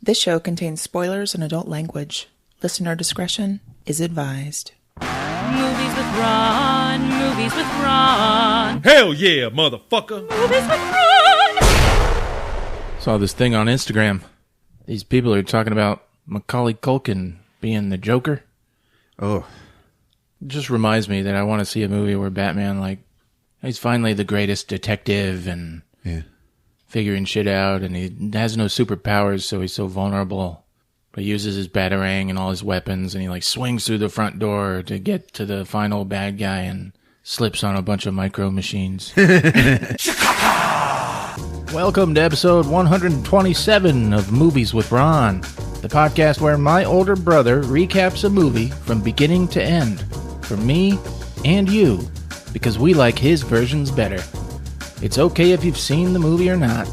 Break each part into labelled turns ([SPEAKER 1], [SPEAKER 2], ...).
[SPEAKER 1] This show contains spoilers and adult language. Listener discretion is advised.
[SPEAKER 2] Movies with Ron, movies with Ron.
[SPEAKER 3] Hell yeah, motherfucker.
[SPEAKER 2] Movies with Ron.
[SPEAKER 4] Saw this thing on Instagram. These people are talking about Macaulay Culkin being the Joker.
[SPEAKER 5] Oh.
[SPEAKER 4] It just reminds me that I want to see a movie where Batman, he's finally the greatest detective and figuring shit out, and he has no superpowers, so he's so vulnerable. But he uses his batarang and all his weapons, and he swings through the front door to get to the final bad guy and slips on a bunch of micro machines. Welcome to episode 127 of Movies with Ron, the podcast where my older brother recaps a movie from beginning to end, for me and you, because we like his versions better. It's okay if you've seen the movie or not.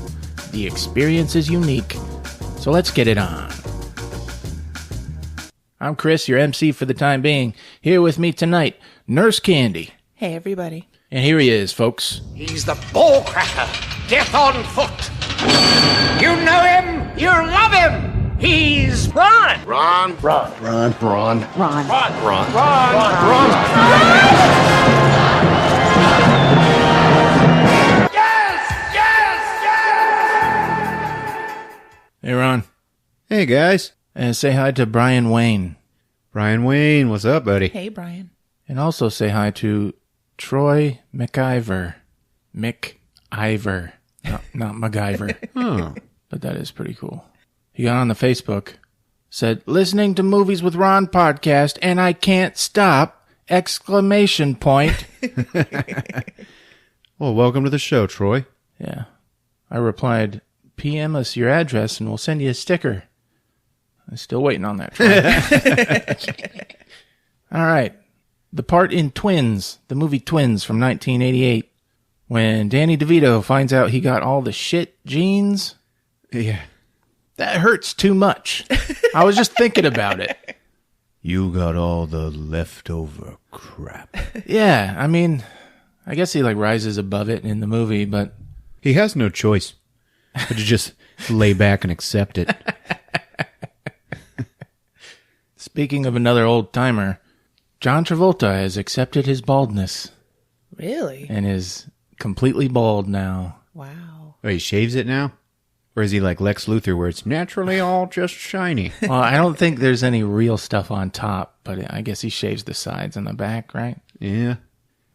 [SPEAKER 4] The experience is unique, so let's get it on. I'm Chris, your MC for the time being. Here with me tonight, Nurse Candy.
[SPEAKER 1] Hey, everybody.
[SPEAKER 4] And here he is, folks.
[SPEAKER 6] He's the ball cracker, death on foot. You know him, you love him. He's Ron.
[SPEAKER 7] Ron.
[SPEAKER 4] Hey, Ron.
[SPEAKER 5] Hey, guys.
[SPEAKER 4] And say hi to Brian Wayne.
[SPEAKER 5] Brian Wayne, what's up, buddy?
[SPEAKER 1] Hey, Brian.
[SPEAKER 4] And also say hi to Troy McIver. McIver. Not MacGyver.
[SPEAKER 5] Oh.
[SPEAKER 4] But that is pretty cool. He got on the Facebook, said, listening to Movies with Ron podcast, and I can't stop! Exclamation point.
[SPEAKER 5] Well, welcome to the show, Troy.
[SPEAKER 4] Yeah. I replied, PM us your address and we'll send you a sticker. I'm still waiting on that, Troy. All right. The part in Twins, the movie Twins from 1988, when Danny DeVito finds out he got all the shit genes.
[SPEAKER 5] Yeah.
[SPEAKER 4] That hurts too much. I was just thinking about it.
[SPEAKER 5] You got all the leftover crap.
[SPEAKER 4] Yeah, I mean, I guess he rises above it in the movie, but
[SPEAKER 5] He has no choice but to just lay back and accept it.
[SPEAKER 4] speaking of another old timer, John Travolta has accepted his baldness
[SPEAKER 1] Really?
[SPEAKER 4] and is completely bald now.
[SPEAKER 1] Wow.
[SPEAKER 5] Oh, he shaves it now? Or is he like Lex Luthor where it's naturally all just shiny?
[SPEAKER 4] Well, I don't think there's any real stuff on top, but I guess he shaves the sides and the back, right?
[SPEAKER 5] Yeah.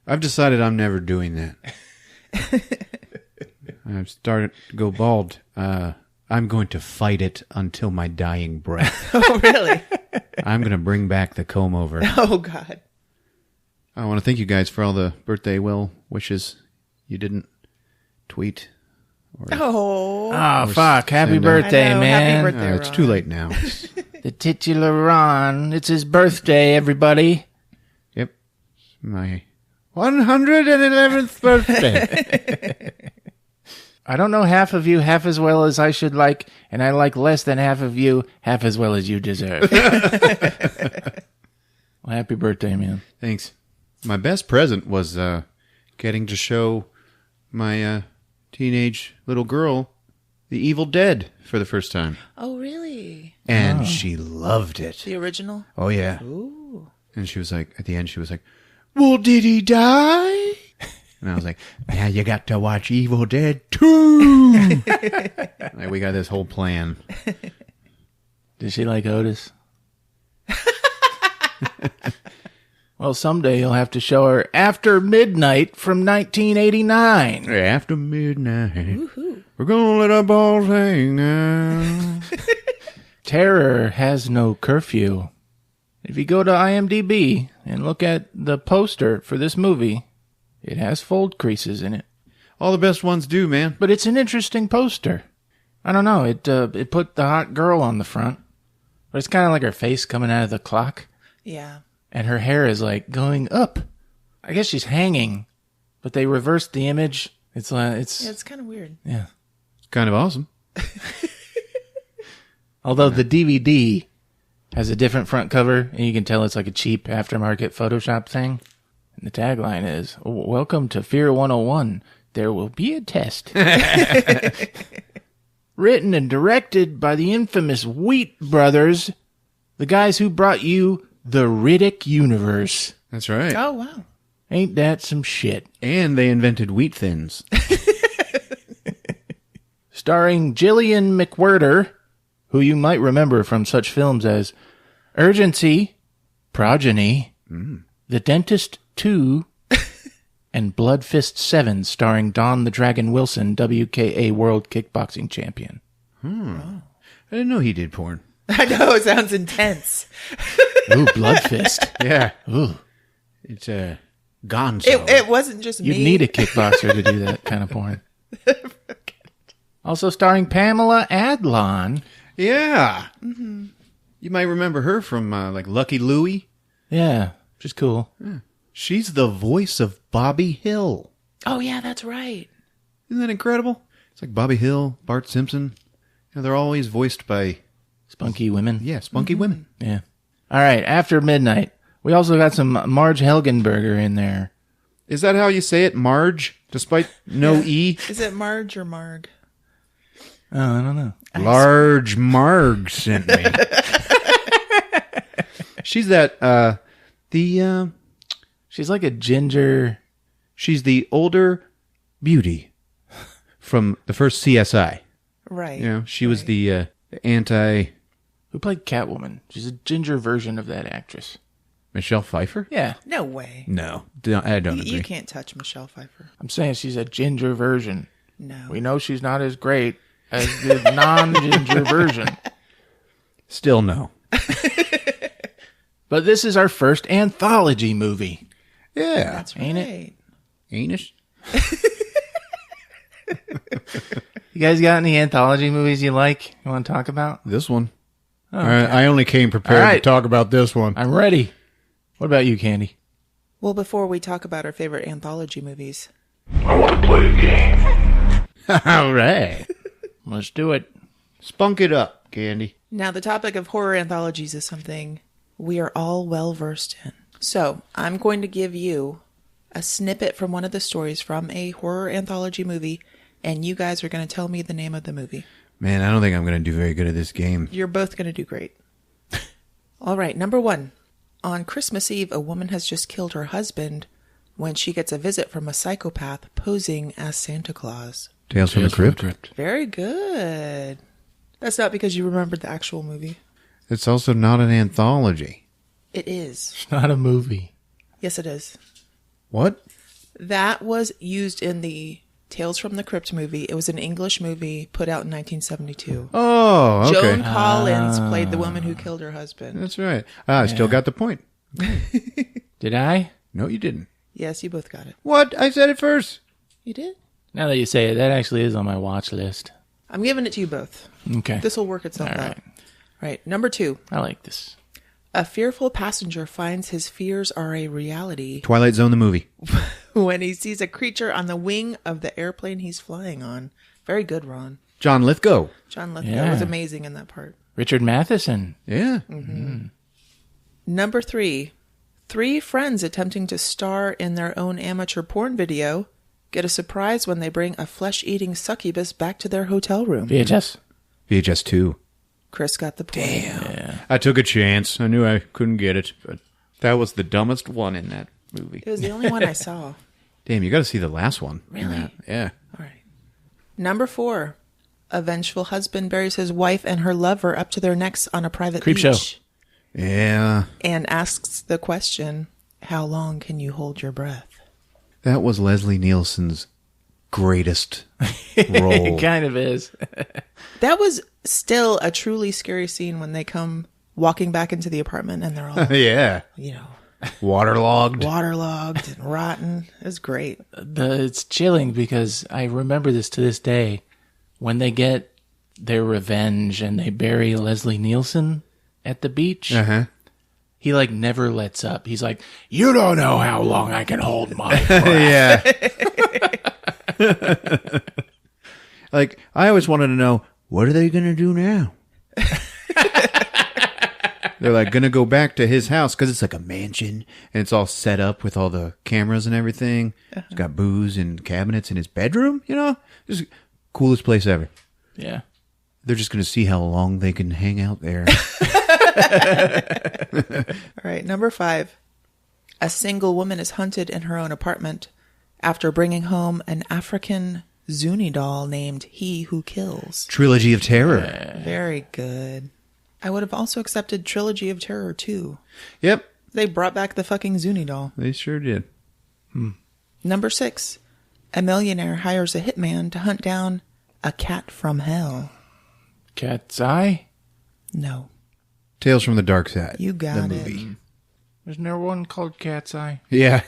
[SPEAKER 5] I've decided I'm never doing that. I've started to go bald. I'm going to fight it until my dying breath.
[SPEAKER 1] Oh, really?
[SPEAKER 5] I'm going to bring back the comb over.
[SPEAKER 1] Oh, God.
[SPEAKER 5] I want to thank you guys for all the birthday well wishes you didn't tweet.
[SPEAKER 1] Oh.
[SPEAKER 4] Oh, fuck. Happy
[SPEAKER 5] send
[SPEAKER 4] birthday,
[SPEAKER 1] I know.
[SPEAKER 4] man.
[SPEAKER 1] Happy birthday.
[SPEAKER 5] It's too late now.
[SPEAKER 4] The titular Ron. It's his birthday, everybody.
[SPEAKER 5] Yep. My 111th birthday.
[SPEAKER 4] I don't know half of you half as well as I should like, and I like less than half of you half as well as you deserve. Well, happy birthday, man.
[SPEAKER 5] Thanks. My best present was getting to show my teenage little girl The Evil Dead for the first time.
[SPEAKER 1] Oh, really?
[SPEAKER 5] And she loved it.
[SPEAKER 1] The original?
[SPEAKER 5] Oh, yeah.
[SPEAKER 1] Ooh.
[SPEAKER 5] And she was like, at the end, she was like, well, did he die? And I was like, now you got to watch Evil Dead 2. We got this whole plan.
[SPEAKER 4] Did she like Otis? Well, someday you'll have to show her After Midnight from 1989.
[SPEAKER 5] After midnight, we're going to let our balls hang out.
[SPEAKER 4] Terror has no curfew. If you go to IMDb and look at the poster for this movie, it has fold creases in it.
[SPEAKER 5] All the best ones do, man.
[SPEAKER 4] But it's an interesting poster. I don't know. It put the hot girl on the front, but it's kind of like her face coming out of the clock,
[SPEAKER 1] Yeah.
[SPEAKER 4] and her hair is going up. I guess she's hanging, but they reversed the image. It's
[SPEAKER 1] Yeah, it's kind of weird.
[SPEAKER 4] yeah.
[SPEAKER 5] It's kind of awesome.
[SPEAKER 4] Although the DVD has a different front cover, and you can tell it's like a cheap aftermarket Photoshop thing. And the tagline is, "Welcome to Fear 101. There will be a test." written and directed by the infamous Wheat Brothers, the guys who brought you the Riddick universe.
[SPEAKER 5] That's right.
[SPEAKER 1] Oh, wow.
[SPEAKER 4] Ain't that some shit?
[SPEAKER 5] And they invented wheat thins.
[SPEAKER 4] Starring Gillian McWhirter, who you might remember from such films as Urgency, Progeny, The Dentist 2, and Blood Fist 7, starring Don the Dragon Wilson, WKA World Kickboxing Champion.
[SPEAKER 5] I didn't know he did porn.
[SPEAKER 1] I know, it sounds intense.
[SPEAKER 4] Ooh, Blood Fist.
[SPEAKER 5] Yeah.
[SPEAKER 4] Ooh.
[SPEAKER 5] It's Gonzo.
[SPEAKER 1] It wasn't just me.
[SPEAKER 4] You'd need a kickboxer to do that kind of porn. Also starring Pamela Adlon.
[SPEAKER 5] Yeah. Mm-hmm. You might remember her from like Lucky Louie.
[SPEAKER 4] Yeah, she's cool.
[SPEAKER 5] Yeah. She's the voice of Bobby Hill.
[SPEAKER 1] Oh, yeah, that's right.
[SPEAKER 5] Isn't that incredible? It's like Bobby Hill, Bart Simpson. You know, they're always voiced by...
[SPEAKER 4] Spunky women.
[SPEAKER 5] Yeah, spunky women.
[SPEAKER 4] Yeah. All right, After Midnight. We also got some Marge Helgenberger in there.
[SPEAKER 5] Is that how you say it, Marge? Despite no E?
[SPEAKER 1] Is it Marge or Marg?
[SPEAKER 4] Oh, I don't know.
[SPEAKER 5] Large Marg sent me. She's that,
[SPEAKER 4] She's like a ginger...
[SPEAKER 5] she's the older beauty from the first CSI.
[SPEAKER 1] Right.
[SPEAKER 5] You know, she was the anti...
[SPEAKER 4] Who played Catwoman? She's a ginger version of that actress.
[SPEAKER 5] Michelle Pfeiffer?
[SPEAKER 4] Yeah.
[SPEAKER 1] No way.
[SPEAKER 5] No, I don't agree.
[SPEAKER 1] You can't touch Michelle Pfeiffer.
[SPEAKER 4] I'm saying she's a ginger version.
[SPEAKER 1] No.
[SPEAKER 4] We know she's not as great as the non-ginger version.
[SPEAKER 5] Still no.
[SPEAKER 4] But this is our first anthology movie.
[SPEAKER 5] Yeah.
[SPEAKER 1] That's
[SPEAKER 4] Ain't
[SPEAKER 1] right.
[SPEAKER 5] Ain't it?
[SPEAKER 4] You guys got any anthology movies you like? You want to talk about?
[SPEAKER 5] This one.
[SPEAKER 4] Oh,
[SPEAKER 5] I only came prepared
[SPEAKER 4] All right.
[SPEAKER 5] to talk about this one.
[SPEAKER 4] I'm ready. What about you, Candy?
[SPEAKER 1] Well, before we talk about our favorite anthology movies,
[SPEAKER 3] I want to play a game.
[SPEAKER 5] All right.
[SPEAKER 4] Let's do it.
[SPEAKER 5] Spunk it up, Candy.
[SPEAKER 1] now the topic of horror anthologies is something we are all well versed in. So I'm going to give you a snippet from one of the stories from a horror anthology movie, and you guys are going to tell me the name of the movie.
[SPEAKER 5] Man, I don't think I'm going to do very good at this game.
[SPEAKER 1] You're both going to do great. All right, number 1. On Christmas Eve, a woman has just killed her husband when she gets a visit from a psychopath posing as Santa Claus.
[SPEAKER 5] Tales from the Crypt.
[SPEAKER 1] Very good. That's not because you remembered the actual movie.
[SPEAKER 5] It's also not an anthology.
[SPEAKER 1] It is.
[SPEAKER 4] It's not a movie.
[SPEAKER 1] Yes, it is.
[SPEAKER 5] What?
[SPEAKER 1] That was used in the Tales from the Crypt movie. It was an English movie put out in 1972.
[SPEAKER 5] Oh, okay.
[SPEAKER 1] Joan Collins played the woman who killed her husband.
[SPEAKER 5] That's right. I still got the point.
[SPEAKER 4] Did I?
[SPEAKER 5] No, you didn't.
[SPEAKER 1] Yes, you both got it.
[SPEAKER 5] What? I said it first.
[SPEAKER 1] You did?
[SPEAKER 4] Now that you say it, that actually is on my watch list.
[SPEAKER 1] I'm giving it to you both.
[SPEAKER 4] Okay.
[SPEAKER 1] This will work itself
[SPEAKER 4] All
[SPEAKER 1] out.
[SPEAKER 4] right.
[SPEAKER 1] Right. Number 2.
[SPEAKER 4] I like this.
[SPEAKER 1] A fearful passenger finds his fears are a reality
[SPEAKER 5] Twilight Zone, the movie.
[SPEAKER 1] when he sees a creature on the wing of the airplane he's flying on. Very good, Ron.
[SPEAKER 5] John Lithgow.
[SPEAKER 1] John Lithgow
[SPEAKER 4] Yeah.
[SPEAKER 1] was amazing in that part.
[SPEAKER 4] Richard Matheson.
[SPEAKER 5] Yeah.
[SPEAKER 1] Number 3. 3 friends attempting to star in their own amateur porn video get a surprise when they bring a flesh-eating succubus back to their hotel room.
[SPEAKER 4] VHS.
[SPEAKER 5] VHS 2.
[SPEAKER 1] Chris got the point.
[SPEAKER 4] Yeah.
[SPEAKER 5] I took a chance. I knew I couldn't get it, but that was the dumbest one in that movie.
[SPEAKER 1] It was the only one I saw.
[SPEAKER 5] Damn, you got to see the last one. in
[SPEAKER 1] Really?
[SPEAKER 5] that. Yeah.
[SPEAKER 1] All right. Number 4. A vengeful husband buries his wife and her lover up to their necks on a private
[SPEAKER 4] Creep
[SPEAKER 1] beach.
[SPEAKER 4] show.
[SPEAKER 5] Yeah.
[SPEAKER 1] And asks the question, how long can you hold your breath?
[SPEAKER 5] That was Leslie Nielsen's greatest role.
[SPEAKER 4] It kind of is.
[SPEAKER 1] That was still a truly scary scene when they come walking back into the apartment and they're all,
[SPEAKER 5] Yeah.
[SPEAKER 1] you know,
[SPEAKER 5] Waterlogged.
[SPEAKER 1] waterlogged and rotten. It was great.
[SPEAKER 4] It's chilling because I remember this to this day. When they get their revenge and they bury Leslie Nielsen at the beach,
[SPEAKER 5] Uh-huh.
[SPEAKER 4] he like never lets up. He's like, you don't know how long I can hold my breath.
[SPEAKER 5] Yeah. Like, I always wanted to know, what are they going to do now? They're like going to go back to his house because it's like a mansion and it's all set up with all the cameras and everything. It's got booze and cabinets in his bedroom, you know? Just coolest place ever.
[SPEAKER 4] Yeah.
[SPEAKER 5] They're just going to see how long they can hang out there.
[SPEAKER 1] All right, number 5. A single woman is hunted in her own apartment after bringing home an African Zuni doll named He Who Kills.
[SPEAKER 5] Trilogy of Terror.
[SPEAKER 1] Very good. I would have also accepted Trilogy of Terror too.
[SPEAKER 5] Yep.
[SPEAKER 1] They brought back the fucking Zuni doll.
[SPEAKER 5] They sure did.
[SPEAKER 1] Number 6. A millionaire hires a hitman to hunt down a cat from hell.
[SPEAKER 4] Cat's Eye?
[SPEAKER 1] No.
[SPEAKER 5] Tales from the Dark Side.
[SPEAKER 1] You got
[SPEAKER 5] the
[SPEAKER 1] it.
[SPEAKER 5] movie.
[SPEAKER 4] Isn't there one called Cat's Eye?
[SPEAKER 5] Yeah.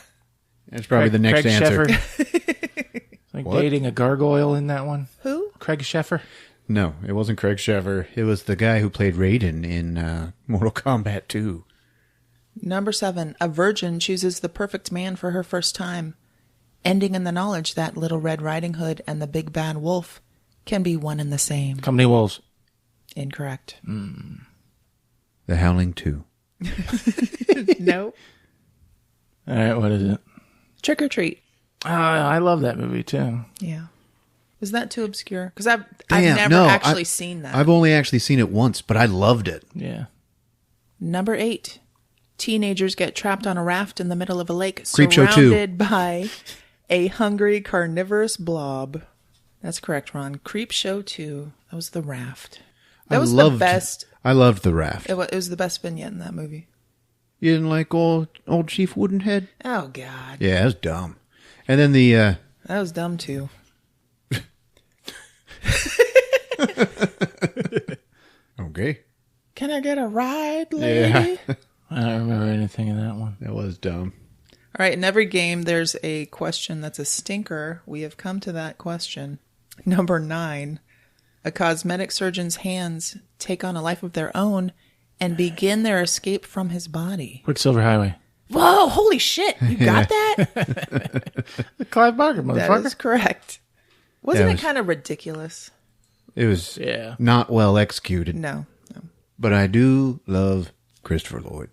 [SPEAKER 5] That's probably the next
[SPEAKER 4] Craig
[SPEAKER 5] answer.
[SPEAKER 4] Sheffer. Like
[SPEAKER 5] What?
[SPEAKER 4] dating a gargoyle in that one.
[SPEAKER 1] Who?
[SPEAKER 4] Craig Sheffer.
[SPEAKER 5] No, it wasn't Craig Sheffer. It was the guy who played Raiden in Mortal Kombat 2.
[SPEAKER 1] Number 7. A virgin chooses the perfect man for her first time, ending in the knowledge that Little Red Riding Hood and the Big Bad Wolf can be one and the same.
[SPEAKER 4] Company Wolves.
[SPEAKER 1] Incorrect.
[SPEAKER 5] The Howling 2.
[SPEAKER 1] No.
[SPEAKER 4] All right, what is it?
[SPEAKER 1] Trick or Treat.
[SPEAKER 4] I love that movie too.
[SPEAKER 1] Yeah. Was that too obscure? Because I've
[SPEAKER 5] Damn,
[SPEAKER 1] never
[SPEAKER 5] no,
[SPEAKER 1] actually seen that.
[SPEAKER 5] I've only actually seen it once, but I loved it.
[SPEAKER 4] Yeah.
[SPEAKER 1] Number 8. Teenagers get trapped on a raft in the middle of a lake
[SPEAKER 5] Creepshow 2.
[SPEAKER 1] surrounded by a hungry carnivorous blob. That's correct, Ron. Creepshow 2. That was the raft. That was the best.
[SPEAKER 5] I loved The Raft.
[SPEAKER 1] It was the best vignette in that movie.
[SPEAKER 5] You didn't like old Chief Woodenhead?
[SPEAKER 1] Oh, God.
[SPEAKER 5] Yeah, it was dumb. And then the...
[SPEAKER 1] That was dumb, too.
[SPEAKER 5] Okay.
[SPEAKER 1] Can I get a ride, lady?
[SPEAKER 5] Yeah.
[SPEAKER 4] I don't remember anything of that one.
[SPEAKER 5] That was dumb.
[SPEAKER 1] All right, in every game, there's a question that's a stinker. We have come to that question. Number 9. A cosmetic surgeon's hands take on a life of their own and begin their escape from his body.
[SPEAKER 4] Quicksilver Highway.
[SPEAKER 1] Whoa, holy shit. You got that?
[SPEAKER 4] The Clive Barker
[SPEAKER 1] That
[SPEAKER 4] motherfucker.
[SPEAKER 1] is correct. Wasn't
[SPEAKER 5] Yeah,
[SPEAKER 1] it kind of ridiculous?
[SPEAKER 5] It was
[SPEAKER 4] Yeah.
[SPEAKER 5] not well executed.
[SPEAKER 1] No.
[SPEAKER 5] But I do love Christopher Lloyd.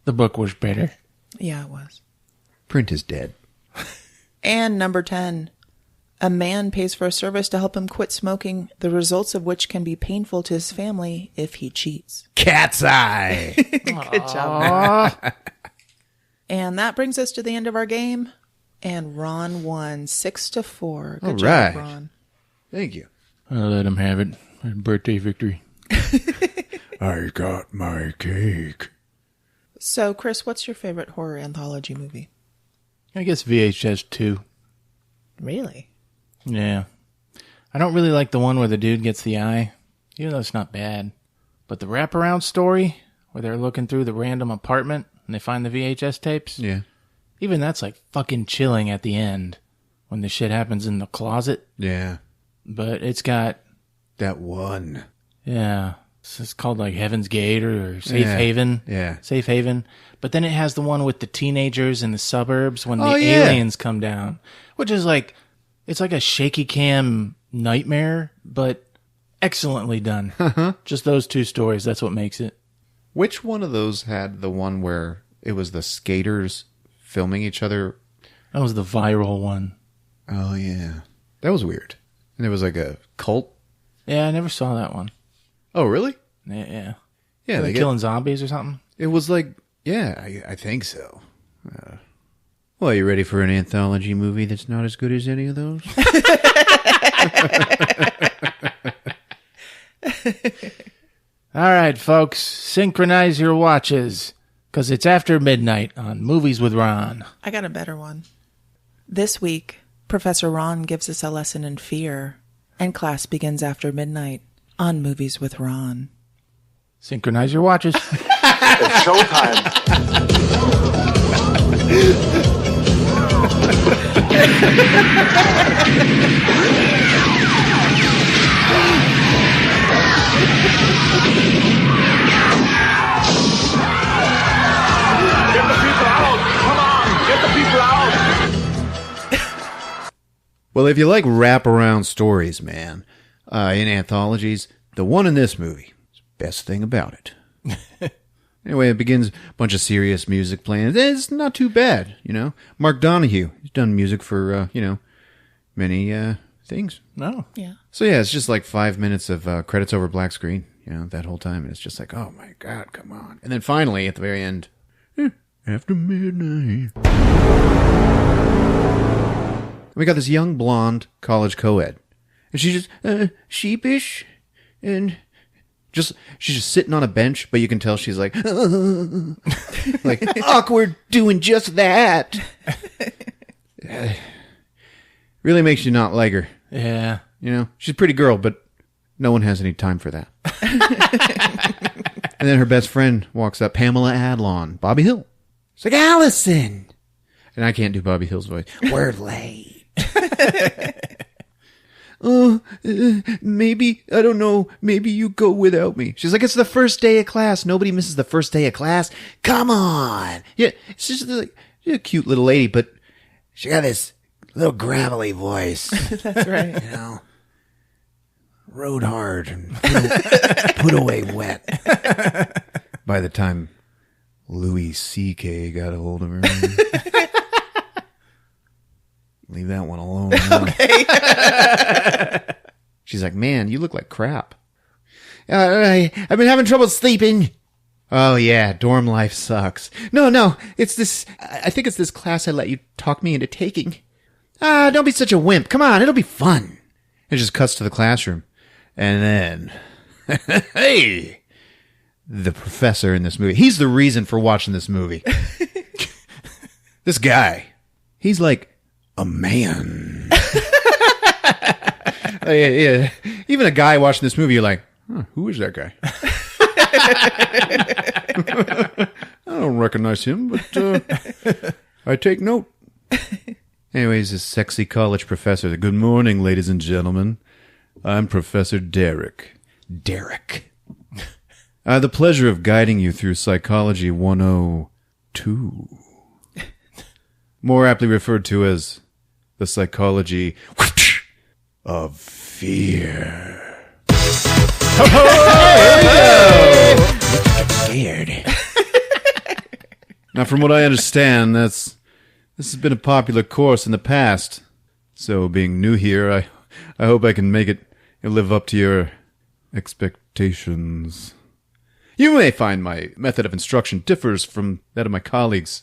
[SPEAKER 4] The book was better.
[SPEAKER 1] Yeah, it was.
[SPEAKER 5] Print is dead.
[SPEAKER 1] And number 10. A man pays for a service to help him quit smoking, the results of which can be painful to his family if he cheats.
[SPEAKER 5] Cat's Eye.
[SPEAKER 1] Good job. And that brings us to the end of our game. And Ron won 6-4. Good
[SPEAKER 5] All
[SPEAKER 1] job,
[SPEAKER 5] right.
[SPEAKER 1] Ron.
[SPEAKER 5] Thank you.
[SPEAKER 4] I'll let him have it. Birthday victory.
[SPEAKER 5] I got my cake.
[SPEAKER 1] So, Chris, what's your favorite horror anthology movie?
[SPEAKER 4] I guess VHS 2.
[SPEAKER 1] Really?
[SPEAKER 4] Yeah. I don't really like the one where the dude gets the eye, even though it's not bad. But the wraparound story, where they're looking through the random apartment and they find the VHS tapes,
[SPEAKER 5] Yeah.
[SPEAKER 4] even that's like fucking chilling at the end when the shit happens in the closet.
[SPEAKER 5] Yeah.
[SPEAKER 4] But it's got,
[SPEAKER 5] That one.
[SPEAKER 4] yeah, it's called like Heaven's Gate or Safe
[SPEAKER 5] Yeah.
[SPEAKER 4] Haven.
[SPEAKER 5] Yeah.
[SPEAKER 4] Safe Haven. But then it has the one with the teenagers in the suburbs when the
[SPEAKER 5] Oh, yeah.
[SPEAKER 4] aliens come down, which is like, it's like a shaky cam nightmare, but excellently done. Just those two stories. That's what makes it.
[SPEAKER 5] Which one of those had the one where it was the skaters filming each other?
[SPEAKER 4] That was the viral one.
[SPEAKER 5] Oh, yeah. That was weird. And there was like a cult.
[SPEAKER 4] Yeah, I never saw that one.
[SPEAKER 5] Oh, really?
[SPEAKER 4] Yeah.
[SPEAKER 5] Yeah.
[SPEAKER 4] They killing zombies or something?
[SPEAKER 5] It was like, yeah, I think so. Well, you ready for an anthology movie that's not as good as any of those?
[SPEAKER 4] All right, folks, synchronize your watches, because it's after midnight on Movies with Ron.
[SPEAKER 1] I got a better one. This week, Professor Ron gives us a lesson in fear, and class begins after midnight on Movies with Ron.
[SPEAKER 4] Synchronize your watches.
[SPEAKER 3] It's showtime. Get the people out! Come on! Get the people out!
[SPEAKER 5] Well, if you like wraparound stories, man, in anthologies, the one in this movie is the best thing about it. Anyway, it begins a bunch of serious music playing. It's not too bad, you know. Mark Donahue, he's done music for, many things.
[SPEAKER 4] No.
[SPEAKER 1] Yeah.
[SPEAKER 5] So yeah, it's just like 5 minutes of credits over black screen, that whole time. And it's just like, oh my God, come on. And then finally, at the very end, after midnight. We got this young blonde college co-ed. And she's just sheepish and she's just sitting on a bench, but you can tell she's like, like awkward doing just that. Really makes you not like her.
[SPEAKER 4] Yeah.
[SPEAKER 5] She's a pretty girl, but no one has any time for that. And then her best friend walks up, Pamela Adlon, Bobby Hill. She's like, Allison. And I can't do Bobby Hill's voice. We're late. Maybe, I don't know, maybe you go without me. She's like, it's the first day of class. Nobody misses the first day of class. Come on. Yeah, she's just like, she's a cute little lady, but she got this little gravelly voice.
[SPEAKER 1] That's right.
[SPEAKER 5] Rode hard and put away wet. By the time Louis C.K. got a hold of her. Leave that one alone. Okay. She's like, man, you look like crap. I've been having trouble sleeping. Oh, yeah, dorm life sucks. No, it's this, I think it's this class I let you talk me into taking. Don't be such a wimp. Come on, it'll be fun. It just cuts to the classroom. And then, hey, the professor in this movie, he's the reason for watching this movie. This guy, he's like a man. Yeah. Even a guy watching this movie, you're like, who is that guy? I don't recognize him, but I take note. Anyways, this sexy college professor. Good morning, ladies and gentlemen. I'm Professor Derek. Derek. The pleasure of guiding you through Psychology 102. More aptly referred to as the psychology of fear. Scared. Now, from what I understand, this has been a popular course in the past. So, being new here, I hope I can make it live up to your expectations. You may find my method of instruction differs from that of my colleagues.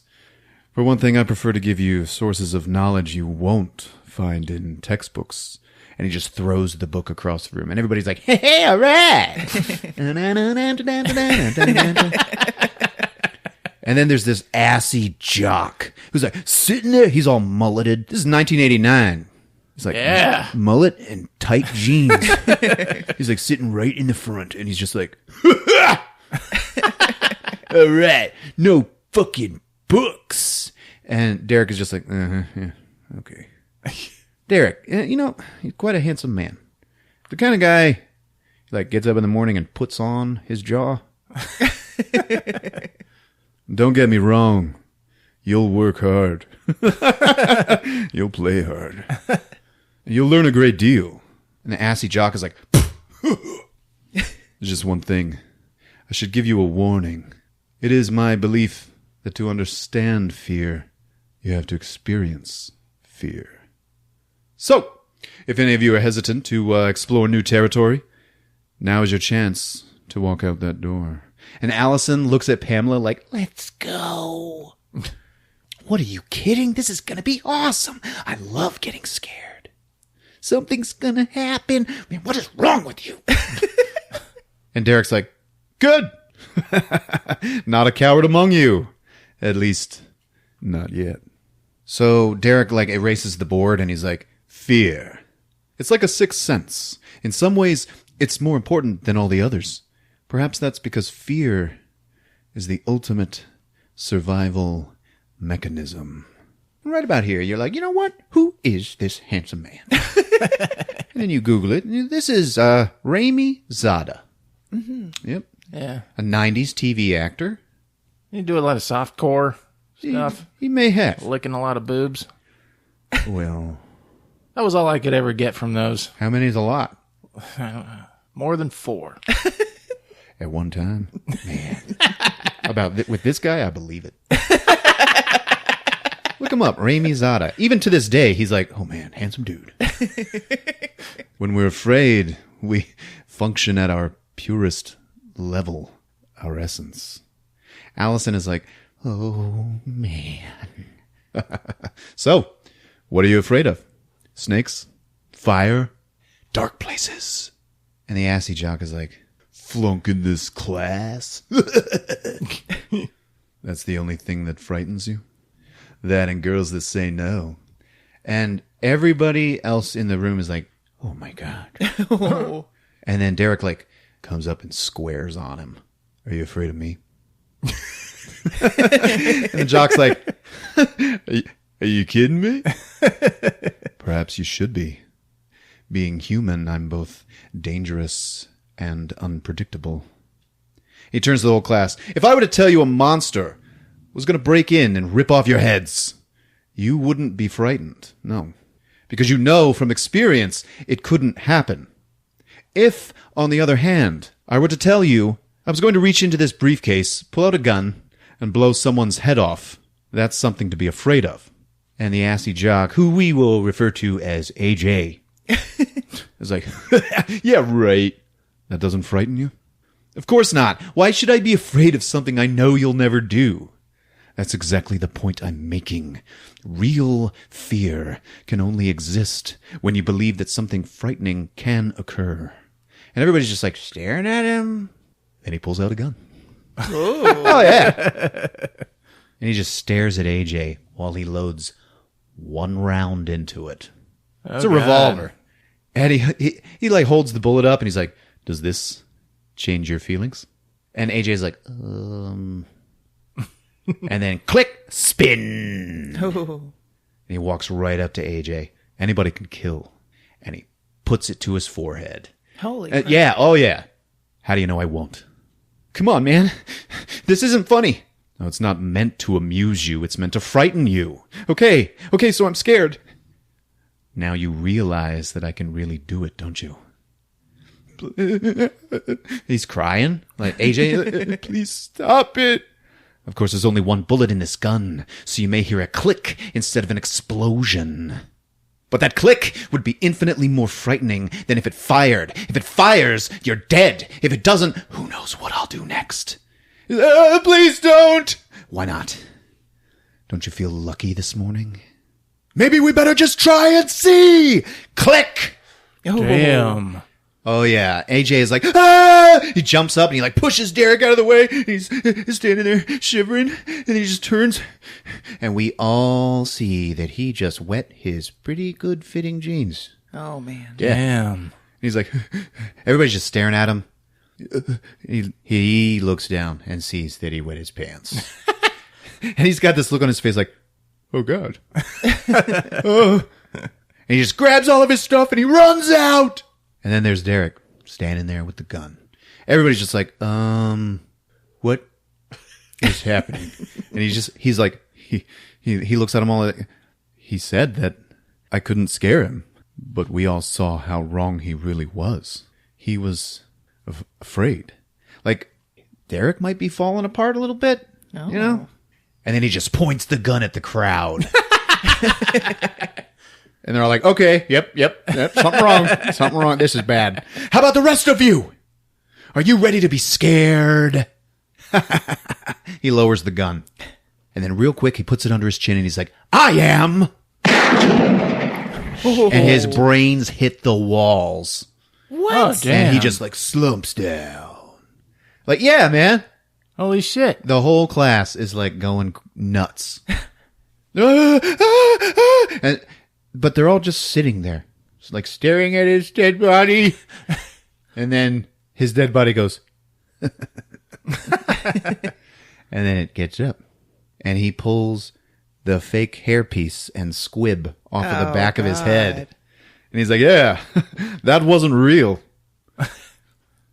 [SPEAKER 5] For one thing, I prefer to give you sources of knowledge you won't find in textbooks. And he just throws the book across the room. And everybody's like, hey, all right. And then there's this assy jock who's like sitting there. He's all mulleted. This is 1989. He's like, yeah, mullet and tight jeans. He's like sitting right in the front. And he's just like, all right, no fucking books. And Derek is just like, yeah, okay. Derek, he's quite a handsome man. The kind of guy who, like, gets up in the morning and puts on his jaw. Don't get me wrong. You'll work hard. You'll play hard. And you'll learn a great deal. And the assy jock is like, there's just one thing. I should give you a warning. It is my belief that to understand fear, you have to experience fear. So, if any of you are hesitant to explore new territory, now is your chance to walk out that door. And Allison looks at Pamela like, let's go. What, are you kidding? This is going to be awesome. I love getting scared. Something's going to happen. Man, what is wrong with you? And Derek's like, good. Not a coward among you. At least, not yet. So Derek, like, erases the board and he's like, fear. It's like a sixth sense. In some ways, it's more important than all the others. Perhaps that's because fear is the ultimate survival mechanism. Right about here, you're like, you know what? Who is this handsome man? And then you Google it. This is Rami Zada. Mm-hmm. Yep.
[SPEAKER 4] Yeah.
[SPEAKER 5] A 90s TV actor.
[SPEAKER 4] You do a lot of softcore stuff.
[SPEAKER 5] He may have.
[SPEAKER 4] Licking a lot of boobs.
[SPEAKER 5] Well,
[SPEAKER 4] that was all I could ever get from those.
[SPEAKER 5] How many is a lot?
[SPEAKER 4] More than 4.
[SPEAKER 5] At one time? Man. With this guy, I believe it. Look him up, Rami Zada. Even to this day, he's like, oh man, handsome dude. When we're afraid, we function at our purest level, our essence. Allison is like, oh man. So, what are you afraid of? Snakes? Fire? Dark places? And the assy jock is like, flunking this class? That's the only thing that frightens you? That and girls that say no. And everybody else in the room is like, oh my God. And then Derek like comes up and squares on him. Are you afraid of me? And the jock's like, are you kidding me? Perhaps you should be. Being human, I'm both dangerous and unpredictable. He turns to the whole class. If I were to tell you a monster was going to break in and rip off your heads, you wouldn't be frightened. No. Because you know from experience it couldn't happen. If, on the other hand, I were to tell you I was going to reach into this briefcase, pull out a gun, and blow someone's head off, that's something to be afraid of. And the assy jock, who we will refer to as AJ, is like, yeah, right. That doesn't frighten you? Of course not. Why should I be afraid of something I know you'll never do? That's exactly the point I'm making. Real fear can only exist when you believe that something frightening can occur. And everybody's just like staring at him. Then he pulls out a gun. Oh, yeah. And he just stares at AJ while he loads one round into it. It's a revolver. And he like holds the bullet up and he's like, does this change your feelings? And AJ's like, And then click, spin. And he walks right up to AJ. Anybody can kill. And he puts it to his forehead.
[SPEAKER 1] Holy crap.
[SPEAKER 5] Yeah, oh yeah. How do you know I won't? Come on, man. This isn't funny. No, it's not meant to amuse you. It's meant to frighten you. Okay, so I'm scared. Now you realize that I can really do it, don't you? He's crying. Like, AJ, please stop it. Of course, there's only one bullet in this gun, so you may hear a click instead of an explosion. But that click would be infinitely more frightening than if it fired. If it fires, you're dead. If it doesn't, who knows what I'll do next? Please don't! Why not? Don't you feel lucky this morning? Maybe we better just try and see! Click!
[SPEAKER 4] Damn.
[SPEAKER 5] Oh yeah, AJ is like, ah! He jumps up and he like pushes Derek out of the way. He's standing there shivering and he just turns and we all see that he just wet his pretty good fitting jeans.
[SPEAKER 1] Oh, man.
[SPEAKER 5] Yeah.
[SPEAKER 4] Damn.
[SPEAKER 5] And he's like, everybody's just staring at him. He looks down and sees that he wet his pants. And he's got this look on his face like, oh God. Oh. And he just grabs all of his stuff and he runs out. And then there's Derek standing there with the gun. Everybody's just like, what is happening? And he's like, he looks at them all. Like, he said that I couldn't scare him, but we all saw how wrong he really was. He was afraid. Like, Derek might be falling apart a little bit, you know? And then he just points the gun at the crowd. And they're all like, okay, yep, something wrong, this is bad. How about the rest of you? Are you ready to be scared? He lowers the gun. And then real quick, he puts it under his chin and he's like, I am! And his brains hit the walls.
[SPEAKER 1] What?
[SPEAKER 4] Oh, damn.
[SPEAKER 5] And he just like slumps down. Like, yeah, man.
[SPEAKER 4] Holy shit.
[SPEAKER 5] The whole class is like going nuts. But they're all just sitting there, just like staring at his dead body. And then his dead body goes. And then it gets up. And he pulls the fake hairpiece and squib off of the back of his head. And he's like, yeah, that wasn't real.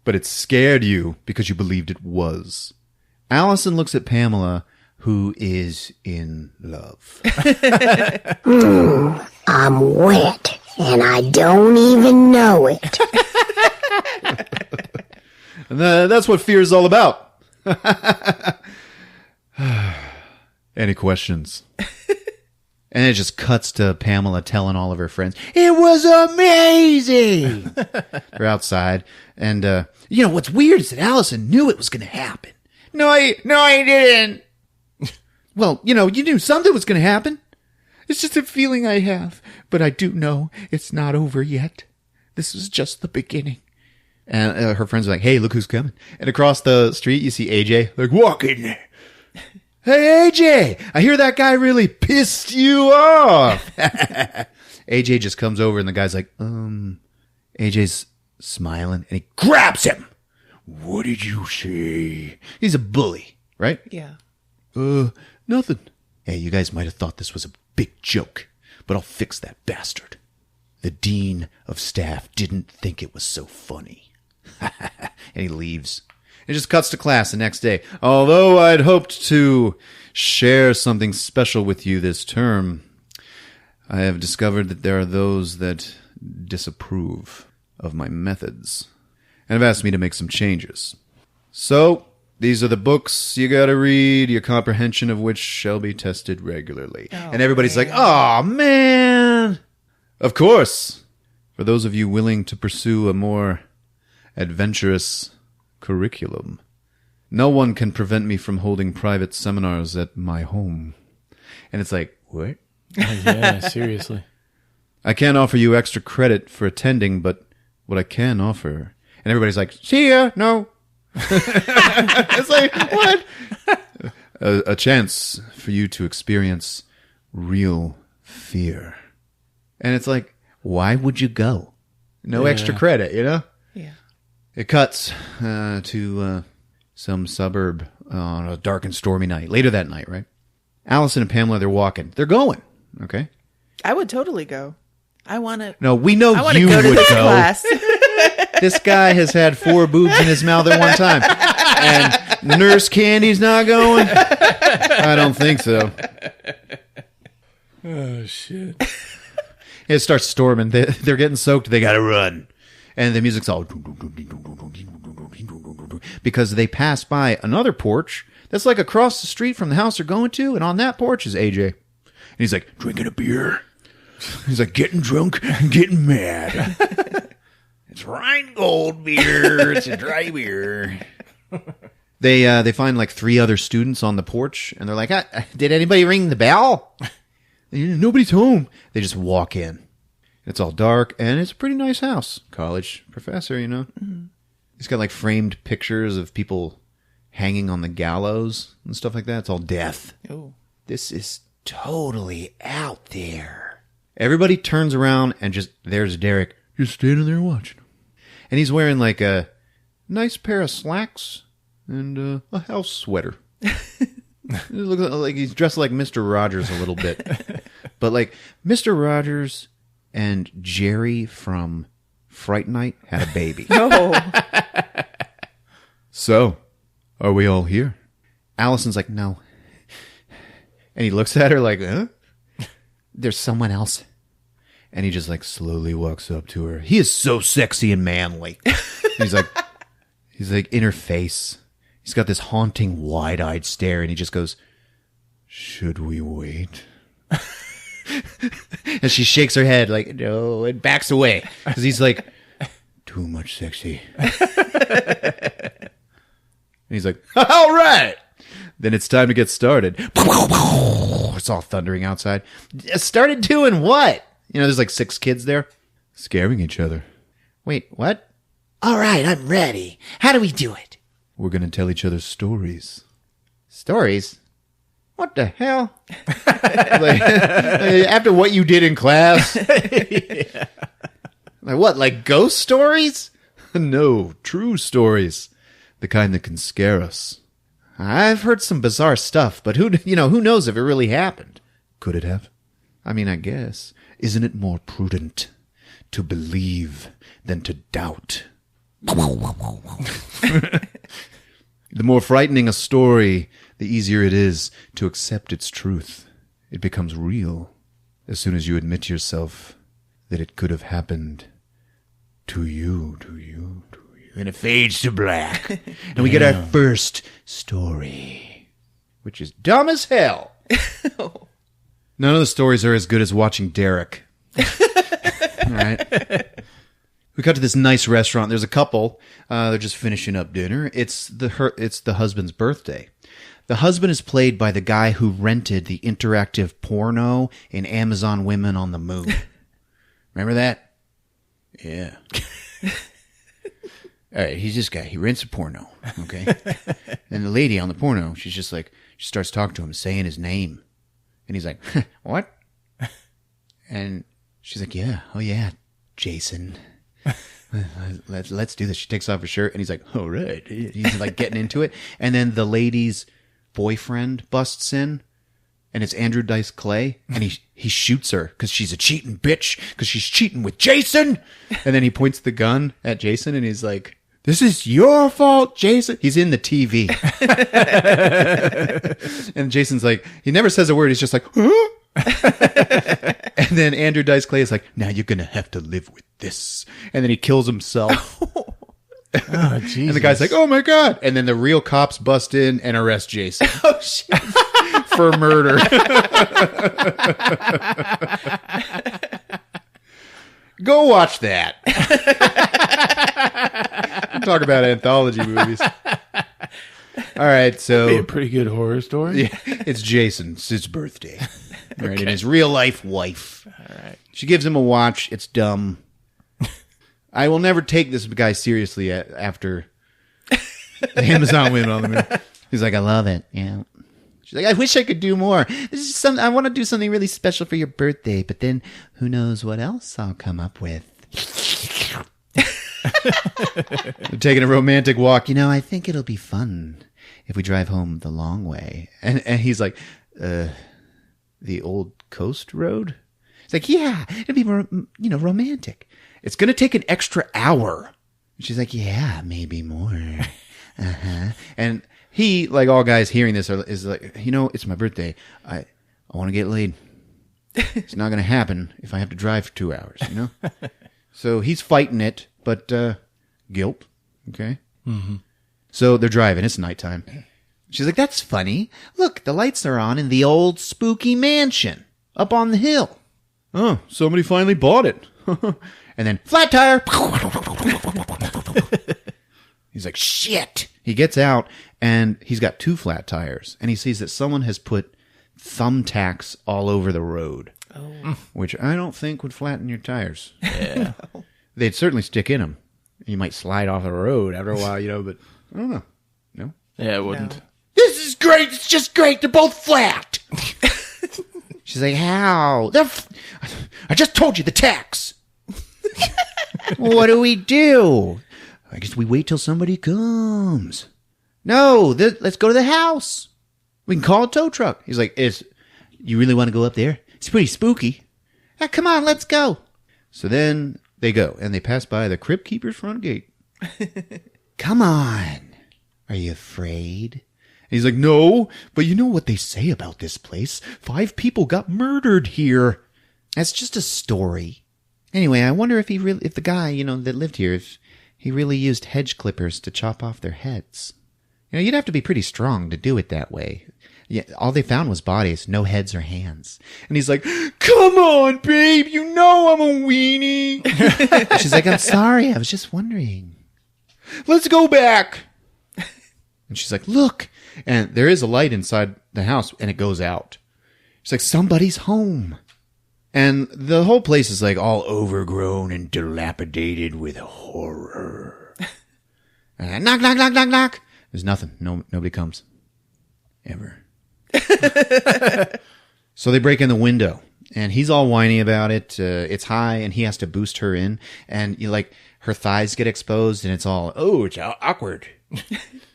[SPEAKER 5] But it scared you because you believed it was. Allison looks at Pamela, who is in love.
[SPEAKER 7] I'm wet, and I don't even know it.
[SPEAKER 5] And that's what fear is all about. Any questions? And it just cuts to Pamela telling all of her friends, it was amazing! They're outside. And, what's weird is that Allison knew it was going to happen. No, I didn't. Well, you knew something was going to happen. It's just a feeling I have. But I do know it's not over yet. This is just the beginning. And her friends are like, hey, look who's coming. And across the street, you see AJ, like, walking. Hey, AJ, I hear that guy really pissed you off. AJ just comes over and the guy's like, AJ's smiling and he grabs him. What did you say? He's a bully, right?
[SPEAKER 1] Yeah.
[SPEAKER 5] Nothing. Hey, you guys might have thought this was a big joke, but I'll fix that bastard. The dean of staff didn't think it was so funny. And he leaves. It just cuts to class the next day. Although I'd hoped to share something special with you this term, I have discovered that there are those that disapprove of my methods and have asked me to make some changes. So, these are the books you gotta read, your comprehension of which shall be tested regularly. And everybody's like, oh man! Of course, for those of you willing to pursue a more adventurous curriculum, no one can prevent me from holding private seminars at my home. And it's like, what?
[SPEAKER 4] Yeah, seriously.
[SPEAKER 5] I can't offer you extra credit for attending, but what I can offer... And everybody's like, see ya, no. It's like, what? A chance for you to experience real fear. And it's like, why would you go? No extra credit,
[SPEAKER 1] Yeah.
[SPEAKER 5] It cuts to some suburb on a dark and stormy night. Later that night, right? Allison and Pamela, they're walking. They're going, okay?
[SPEAKER 1] I would totally go. I want to.
[SPEAKER 5] No, we know
[SPEAKER 1] I
[SPEAKER 5] you
[SPEAKER 1] go to
[SPEAKER 5] would
[SPEAKER 1] this
[SPEAKER 5] go.
[SPEAKER 1] class.
[SPEAKER 5] This guy has had 4 boobs in his mouth at one time. And Nurse Candy's not going? I don't think so.
[SPEAKER 4] Oh, shit.
[SPEAKER 5] It starts storming. They're getting soaked. They got to run. And the music's all... Because they pass by another porch that's like across the street from the house they're going to. And on that porch is AJ. And he's like, drinking a beer. He's like, getting drunk and getting mad. It's Rheingold beer. It's a dry beer. They find like 3 other students on the porch, and they're like, did anybody ring the bell? Nobody's home. They just walk in. It's all dark, and it's a pretty nice house. College professor, Mm-hmm. He's got like framed pictures of people hanging on the gallows and stuff like that. It's all death.
[SPEAKER 1] Oh.
[SPEAKER 5] This is totally out there. Everybody turns around, and there's Derek just standing there watching him. And he's wearing like a nice pair of slacks and a house sweater. It looks like he's dressed like Mr. Rogers a little bit. But like Mr. Rogers and Jerry from Fright Night had a baby.
[SPEAKER 1] No.
[SPEAKER 5] So, are we all here? Allison's like, no. And he looks at her like, huh? There's someone else. And he just like slowly walks up to her. He is so sexy and manly. He's like in her face. He's got this haunting wide-eyed stare, and he just goes, should we wait? And she shakes her head like, no, and backs away. Because he's like, too much sexy. And he's like, all right. Then it's time to get started. It's all thundering outside. Started doing what? There's like 6 kids there. Scaring each other. Wait, what? All right, I'm ready. How do we do it? We're going to tell each other stories. Stories? What the hell? like, after what you did in class? Yeah. Like what, like ghost stories? No, true stories. The kind that can scare us. I've heard some bizarre stuff, but who knows if it really happened? Could it have? I mean, I guess. Isn't it more prudent to believe than to doubt? The more frightening a story, the easier it is to accept its truth. It becomes real as soon as you admit to yourself that it could have happened to you. And it fades to black. And we get our first story, which is dumb as hell. None of the stories are as good as watching Derek. All right. We cut to this nice restaurant. There's a couple. They're just finishing up dinner. It's the husband's birthday. The husband is played by the guy who rented the interactive porno in Amazon Women on the Moon. Remember that? Yeah. All right, he's this guy. He rents a porno, okay? And the lady on the porno, she's just like, she starts talking to him, saying his name. And he's like, what? And she's like, yeah, oh yeah, Jason. Let's do this. She takes off her shirt, and he's like, all right. He's like getting into it. And then the lady's boyfriend busts in, and it's Andrew Dice Clay, and he shoots her because she's a cheating bitch, because she's cheating with Jason. And then he points the gun at Jason, and he's like, this is your fault, Jason. He's in the TV. And Jason's like, he never says a word. He's just like, huh? And then Andrew Dice Clay is like, now you're going to have to live with this. And then he kills himself.
[SPEAKER 4] Oh, Jesus.
[SPEAKER 5] And the guy's like, oh my God. And then the real cops bust in and arrest Jason.
[SPEAKER 1] Oh, shit.
[SPEAKER 5] For murder. Go watch that. Talk about anthology movies. All right, so
[SPEAKER 4] Be a pretty good horror story.
[SPEAKER 5] yeah, it's Jason. It's his birthday. All right, and his real life wife.
[SPEAKER 4] All right.
[SPEAKER 5] She gives him a watch. It's dumb. I will never take this guy seriously after Amazon Women on the Moon. He's like, I love it. Yeah. She's like, I wish I could do more. This is I want to do something really special for your birthday, but then who knows what else I'll come up with. They're taking a romantic walk. You know, I think it'll be fun if we drive home the long way. And he's like, the old coast road? It's like, yeah, it'll be, romantic. It's going to take an extra hour. And she's like, yeah, maybe more. Uh-huh. And he, like all guys hearing this, is like, it's my birthday. I want to get laid. It's not going to happen if I have to drive for 2 hours, So he's fighting it, but guilt, okay? Mm-hmm. So they're driving. It's nighttime. She's like, that's funny. Look, the lights are on in the old spooky mansion up on the hill. Oh, somebody finally bought it. And then, flat tire. He's like, shit. He gets out, and he's got 2 flat tires. And he sees that someone has put thumbtacks all over the road. Oh. Which I don't think would flatten your tires. Yeah. They'd certainly stick in them. You might slide off the road after a while, but I don't know. No?
[SPEAKER 4] Yeah, it wouldn't.
[SPEAKER 1] No.
[SPEAKER 5] This is great. It's just great. They're both flat. She's like, how? I just told you the tax. What do we do? I guess we wait till somebody comes. No, let's go to the house. We can call a tow truck. He's like, you really want to go up there? It's pretty spooky. Come on, let's go. So then they go, and they pass by the Crypt Keeper's front gate. Come on. Are you afraid? And he's like, no, but you know what they say about this place? 5 people got murdered here. That's just a story. Anyway, I wonder if the guy, that lived here, if he really used hedge clippers to chop off their heads. You'd have to be pretty strong to do it that way. Yeah, all they found was bodies, no heads or hands. And he's like, come on, babe, I'm a weenie. She's like, I'm sorry, I was just wondering. Let's go back. And she's like, look. And there is a light inside the house, and it goes out. She's like, somebody's home. And the whole place is like all overgrown and dilapidated with horror. And knock, knock, knock, knock, knock. There's nothing. Nobody comes. Ever. So they break in the window, and he's all whiny about it. It's high, and he has to boost her in. And her thighs get exposed, and it's all, it's awkward.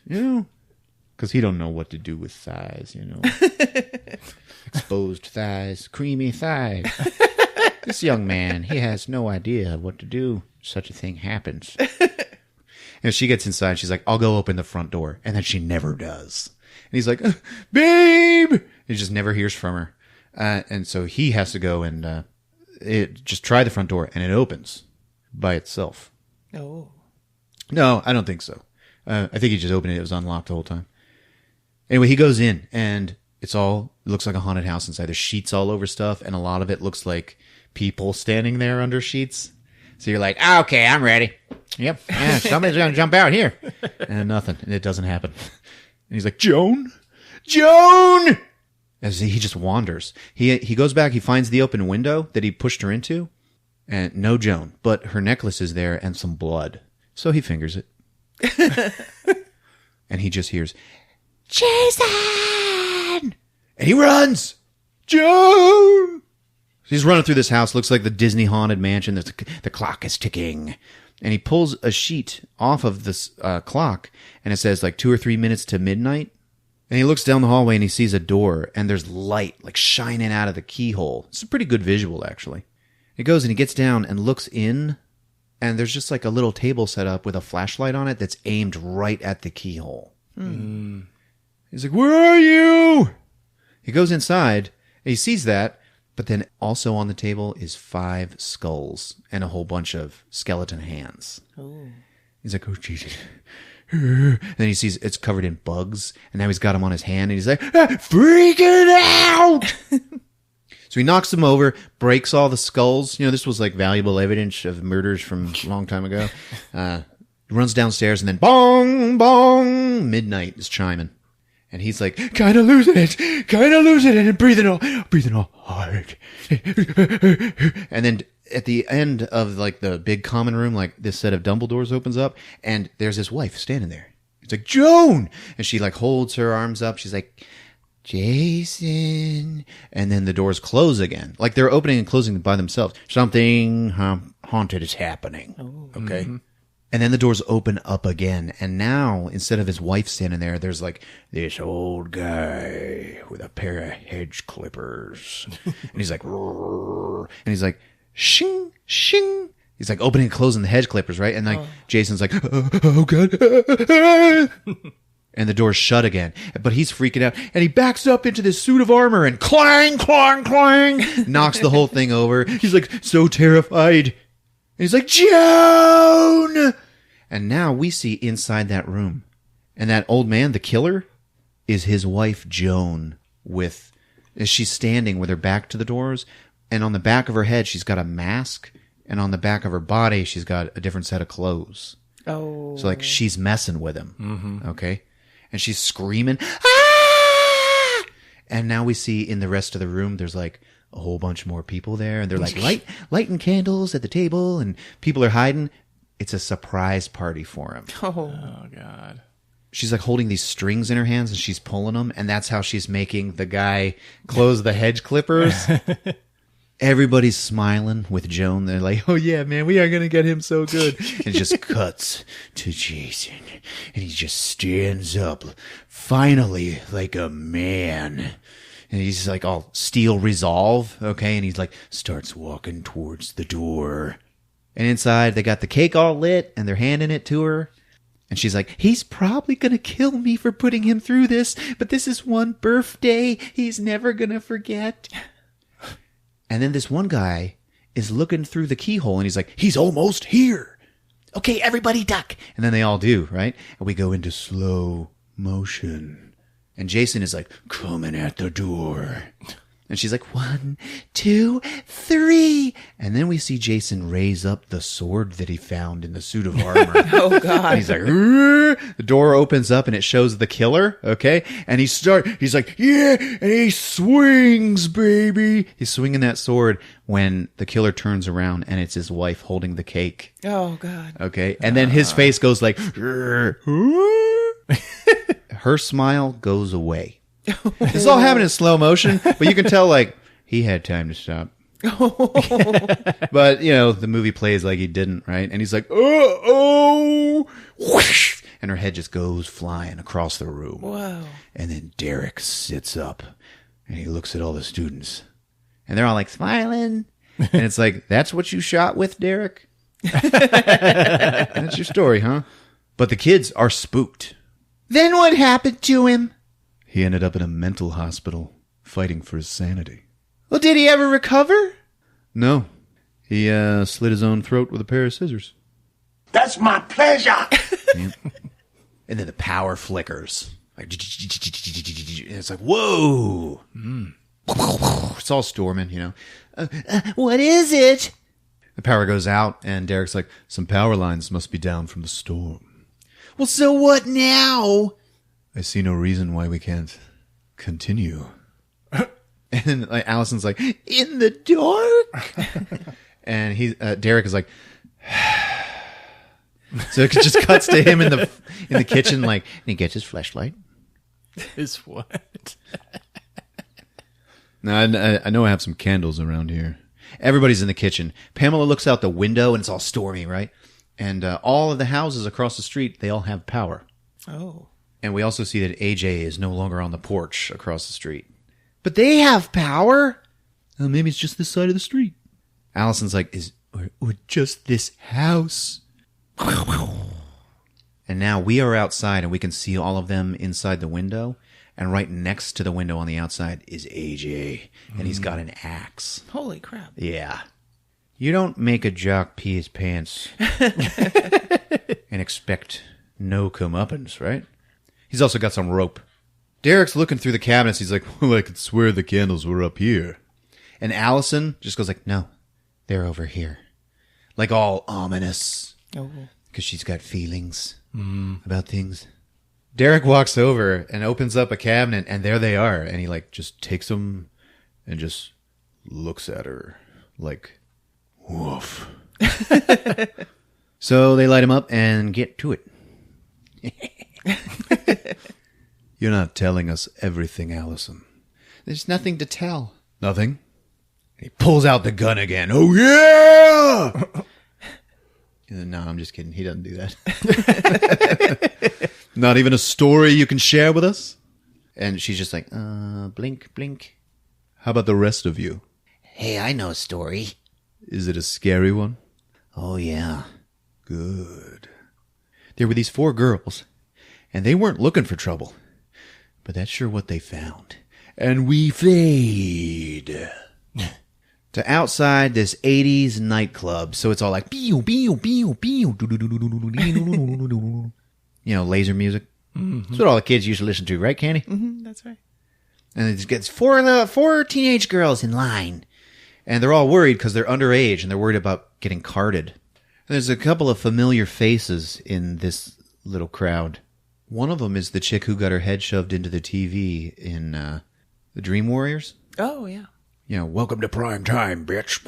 [SPEAKER 5] Because he don't know what to do with thighs, Exposed thighs, creamy thighs. This young man, he has no idea what to do. Such a thing happens. And she gets inside. She's like, I'll go open the front door. And then she never does. And he's like, babe! He just never hears from her. And so he has to go and just try the front door. And it opens by itself.
[SPEAKER 1] Oh.
[SPEAKER 5] No, I don't think so. I think he just opened it. It was unlocked the whole time. Anyway, he goes in, and it looks like a haunted house inside. There's sheets all over stuff, and a lot of it looks like people standing there under sheets. So you're like, okay, I'm ready. Yep, yeah, somebody's gonna jump out here. And nothing, and it doesn't happen. And he's like, Joan! As he just wanders. He goes back, he finds the open window that he pushed her into, and no Joan, but her necklace is there and some blood. So he fingers it. And he just hears, Jason! And he runs! Joan! He's running through this house, looks like the Disney haunted mansion. The clock is ticking. And he pulls a sheet off of this clock, and it says like 2 or 3 minutes to midnight. And he looks down the hallway and he sees a door, and there's light like shining out of the keyhole. It's a pretty good visual, actually. He goes and he gets down and looks in, and there's just like a little table set up with a flashlight on it that's aimed right at the keyhole. He's like, where are you? He goes inside and he sees that, but then also on the table is 5 skulls and a whole bunch of skeleton hands. Ooh. He's like, oh, Jesus. And then he sees it's covered in bugs, and now he's got him on his hand, and he's like, freaking out! So he knocks them over, breaks all the skulls. You know, this was like valuable evidence of murders from a long time ago. Runs downstairs, and then bong, bong, midnight is chiming. And he's like, kind of losing it, and breathing all hard. And then at the end of like the big common room, like this set of Dumbledores opens up, and there's his wife standing there. It's like, Joan! And she like holds her arms up. She's like, Jason. And then the doors close again. Like they're opening and closing by themselves. Something haunted is happening. Oh. Okay. Mm-hmm. And then the doors open up again. And now, instead of his wife standing there, there's like this old guy with a pair of hedge clippers. And he's like, roar. And he's like, shing, shing. He's like opening and closing the hedge clippers, right? And like Jason's like, oh God. And the door's shut again. But he's freaking out. And he backs up into this suit of armor and clang, clang, clang. Knocks the whole thing over. He's like so terrified. And he's like, Joan! And now we see inside that room. And that old man, the killer, is his wife, Joan, as she's standing with her back to the doors. And on the back of her head, she's got a mask. And on the back of her body, she's got a different set of clothes. Oh. So, like, she's messing with him. Mm-hmm. Okay? And she's screaming, ah! And now we see in the rest of the room, there's, like, a whole bunch more people there. And they're, like, lighting candles at the table. And people are hiding. It's a surprise party for him.
[SPEAKER 1] Oh,
[SPEAKER 4] God.
[SPEAKER 5] She's like holding these strings in her hands and she's pulling them. And that's how she's making the guy close the hedge clippers. Everybody's smiling with Joan. They're like, oh yeah, man, we are going to get him so good. And it just cuts to Jason. And he just stands up finally like a man. And he's like all steel resolve. Okay. And he's like starts walking towards the door. And inside, they got the cake all lit, and they're handing it to her. And she's like, he's probably going to kill me for putting him through this, but this is one birthday he's never going to forget. And then this one guy is looking through the keyhole, and he's like, he's almost here. Okay, everybody duck. And then they all do, right? And we go into slow motion. And Jason is like, coming at the door. And she's like, 1, 2, 3. And then we see Jason raise up the sword that he found in the suit of armor.
[SPEAKER 1] Oh, God.
[SPEAKER 5] And he's like, Rrr! The door opens up and it shows the killer. Okay. And he's like, yeah. And he swings, baby. He's swinging that sword when the killer turns around and it's his wife holding the cake.
[SPEAKER 1] Oh, God.
[SPEAKER 5] Okay. And then his face goes like, her smile goes away. This is all happening in slow motion, but you can tell, like, he had time to stop. But, you know, the movie plays like he didn't, right? And he's like, oh, whoosh, and her head just goes flying across the room.
[SPEAKER 1] Whoa.
[SPEAKER 5] And then Derek sits up, and he looks at all the students, and they're all, like, smiling. And it's like, that's what you shot with, Derek? That's your story, huh? But the kids are spooked. Then what happened to him? He ended up in a mental hospital, fighting for his sanity. Well, did he ever recover? No. He slit his own throat with a pair of scissors.
[SPEAKER 3] That's my pleasure.
[SPEAKER 5] Yeah. And then the power flickers. Like, it's like, whoa. It's all storming, you know. What is it? The power goes out, and Derek's like, some power lines must be down from the storm. Well, so what now? I see no reason why we can't continue. And like, Allison's like, in the dark? And Derek is like, so it just cuts to him in the kitchen, like, and he gets his flashlight.
[SPEAKER 4] Is what?
[SPEAKER 5] Now, I know I have some candles around here. Everybody's in the kitchen. Pamela looks out the window, and it's all stormy, right? And all of the houses across the street, they all have power.
[SPEAKER 1] Oh.
[SPEAKER 5] And we also see that AJ is no longer on the porch across the street. But they have power? Well, maybe it's just this side of the street. Allison's like, or just this house? And now we are outside, and we can see all of them inside the window. And right next to the window on the outside is AJ. And he's got an axe.
[SPEAKER 1] Holy crap.
[SPEAKER 5] Yeah. You don't make a jock pee his pants and expect no comeuppance, right? He's also got some rope. Derek's looking through the cabinets. He's like, well, I could swear the candles were up here. And Allison just goes like, no, they're over here. Like all ominous.
[SPEAKER 1] Oh.
[SPEAKER 5] Because she's got feelings about things. Derek walks over and opens up a cabinet, and there they are. And he like just takes them and just looks at her like, woof. So they light him up and get to it. You're not telling us everything, Allison. There's nothing to tell. Nothing? He pulls out the gun again. Oh, yeah! No, I'm just kidding. He doesn't do that. Not even a story you can share with us? And she's just like, blink, blink. How about the rest of you?
[SPEAKER 6] Hey, I know a story.
[SPEAKER 5] Is it a scary one?
[SPEAKER 6] Oh, yeah.
[SPEAKER 5] Good. There were these 4 girls, and they weren't looking for trouble. But that's sure what they found. And we fade to outside this 80s nightclub. So it's all like, you know, laser music. Mm-hmm. That's what all the kids used to listen to, right, Candy?
[SPEAKER 1] Mm-hmm, that's right.
[SPEAKER 5] And it gets 4 teenage girls in line. And they're all worried because they're underage, and they're worried about getting carded. There's a couple of familiar faces in this little crowd. One of them is the chick who got her head shoved into the TV in the Dream Warriors.
[SPEAKER 1] Oh, yeah.
[SPEAKER 5] You know, welcome to prime time, bitch.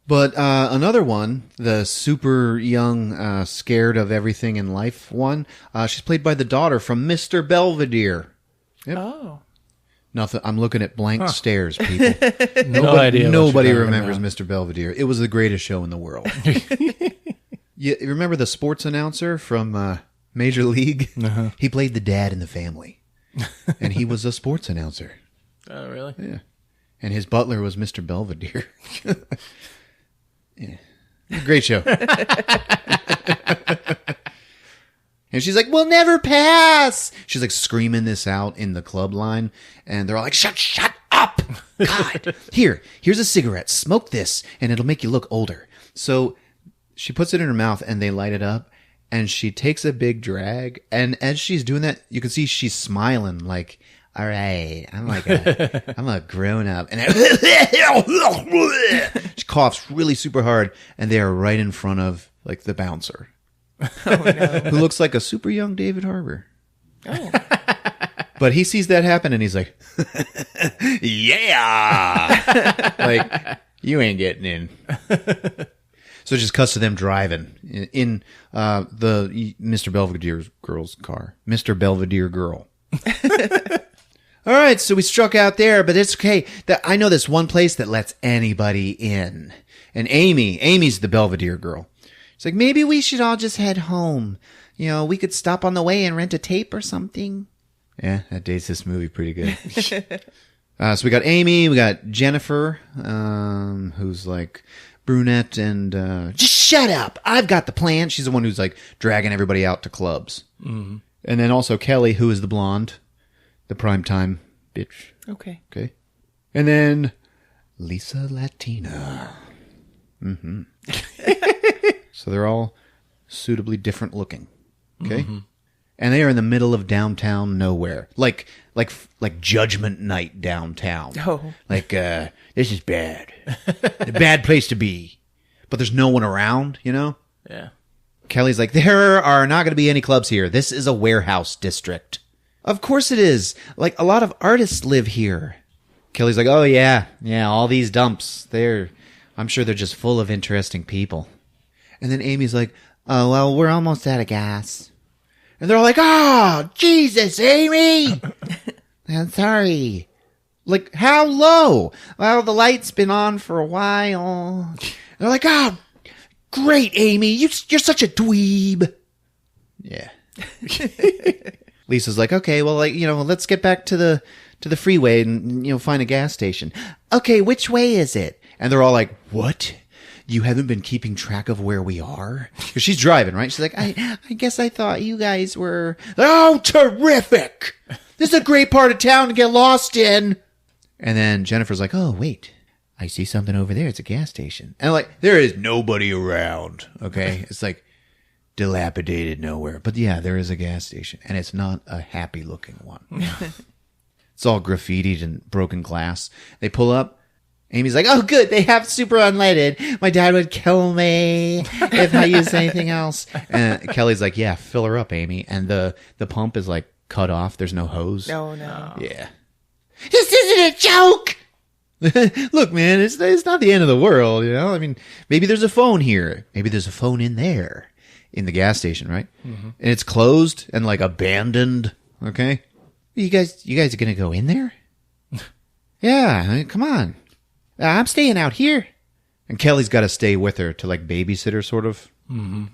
[SPEAKER 5] But another one, the super young, scared of everything in life one, she's played by the daughter from Mr. Belvedere. Yep.
[SPEAKER 1] Oh.
[SPEAKER 5] Nothing. I'm looking at blank stares, people.
[SPEAKER 4] No idea.
[SPEAKER 5] Nobody remembers Mr. Belvedere. It was the greatest show in the world. You remember the sports announcer from Major League? Uh-huh. He played the dad in the family. And he was a sports announcer.
[SPEAKER 4] Oh, really?
[SPEAKER 5] Yeah. And his butler was Mr. Belvedere. Yeah. Great show. And she's like, we'll never pass. She's like screaming this out in the club line. And they're all like, shut up. God. Here's a cigarette. Smoke this and it'll make you look older. So she puts it in her mouth and they light it up. And she takes a big drag. And as she's doing that, you can see she's smiling like, all right, I'm a grown up. And she coughs really super hard. And they are right in front of like the bouncer.
[SPEAKER 1] Oh, no.
[SPEAKER 5] Who looks like a super young David Harbour.
[SPEAKER 1] Oh.
[SPEAKER 5] But he sees that happen and he's like, yeah. Like, you ain't getting in. So it just cuts to them driving in the Mr. Belvedere girl's car. Mr. Belvedere girl. All right, so we struck out there, but it's okay. I know this one place that lets anybody in. And Amy's the Belvedere girl. It's like, maybe we should all just head home. You know, we could stop on the way and rent a tape or something. Yeah, that dates this movie pretty good. So we got Amy, we got Jennifer, who's like brunette and, just shut up. I've got the plan. She's the one who's like dragging everybody out to clubs. Mm-hmm. And then also Kelly, who is the blonde, the primetime bitch.
[SPEAKER 1] Okay.
[SPEAKER 5] Okay. And then Lisa Latina. Mm-hmm. So they're all suitably different looking. Okay? Mm-hmm. And they are in the middle of downtown nowhere. Like Judgment Night downtown.
[SPEAKER 1] Oh.
[SPEAKER 5] Like, this is bad. A bad place to be. But there's no one around, you know?
[SPEAKER 4] Yeah.
[SPEAKER 5] Kelly's like, there are not going to be any clubs here. This is a warehouse district. Of course it is. Like, a lot of artists live here. Kelly's like, oh, yeah. Yeah, all these dumps. I'm sure they're just full of interesting people. And then Amy's like, oh, well, we're almost out of gas. And they're all like, oh, Jesus, Amy. I'm sorry. Like, how low? Well, the light's been on for a while. And they're like, oh, great, Amy. You're such a dweeb. Yeah. Lisa's like, okay, well, like, let's get back to the freeway and, find a gas station. Okay, which way is it? And they're all like, what? You haven't been keeping track of where we are? Because she's driving, right? She's like, I guess I thought you guys were... Oh, terrific! This is a great part of town to get lost in. And then Jennifer's like, oh, wait. I see something over there. It's a gas station. And like, there is nobody around, okay? It's like dilapidated nowhere. But yeah, there is a gas station. And it's not a happy-looking one. It's all graffitied and broken glass. They pull up. Amy's like, oh, good. They have super unleaded. My dad would kill me if I used anything else. And Kelly's like, yeah, fill her up, Amy. And the pump is like cut off. There's no hose.
[SPEAKER 1] No.
[SPEAKER 5] Yeah. This isn't a joke. Look, man, it's not the end of the world, I mean, maybe there's a phone here. Maybe there's a phone in there in the gas station, right? Mm-hmm. And it's closed and like abandoned. Okay. You guys are going to go in there? Yeah. I mean, come on. I'm staying out here. And Kelly's got to stay with her to like babysit her sort of. Mm-hmm.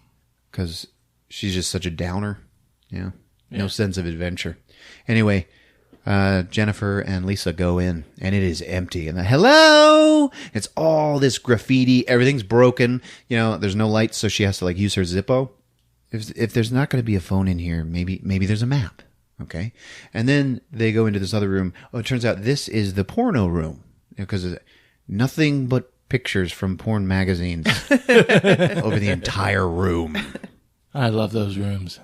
[SPEAKER 5] Cause she's just such a downer. Yeah. No sense of adventure. Anyway. Jennifer and Lisa go in, and it is empty. And hello! It's all this graffiti. Everything's broken. There's no lights, so she has to like use her Zippo. If there's not going to be a phone in here, maybe there's a map. Okay, and then they go into this other room. Oh, it turns out this is the porno room because nothing but pictures from porn magazines over the entire room.
[SPEAKER 4] I love those rooms.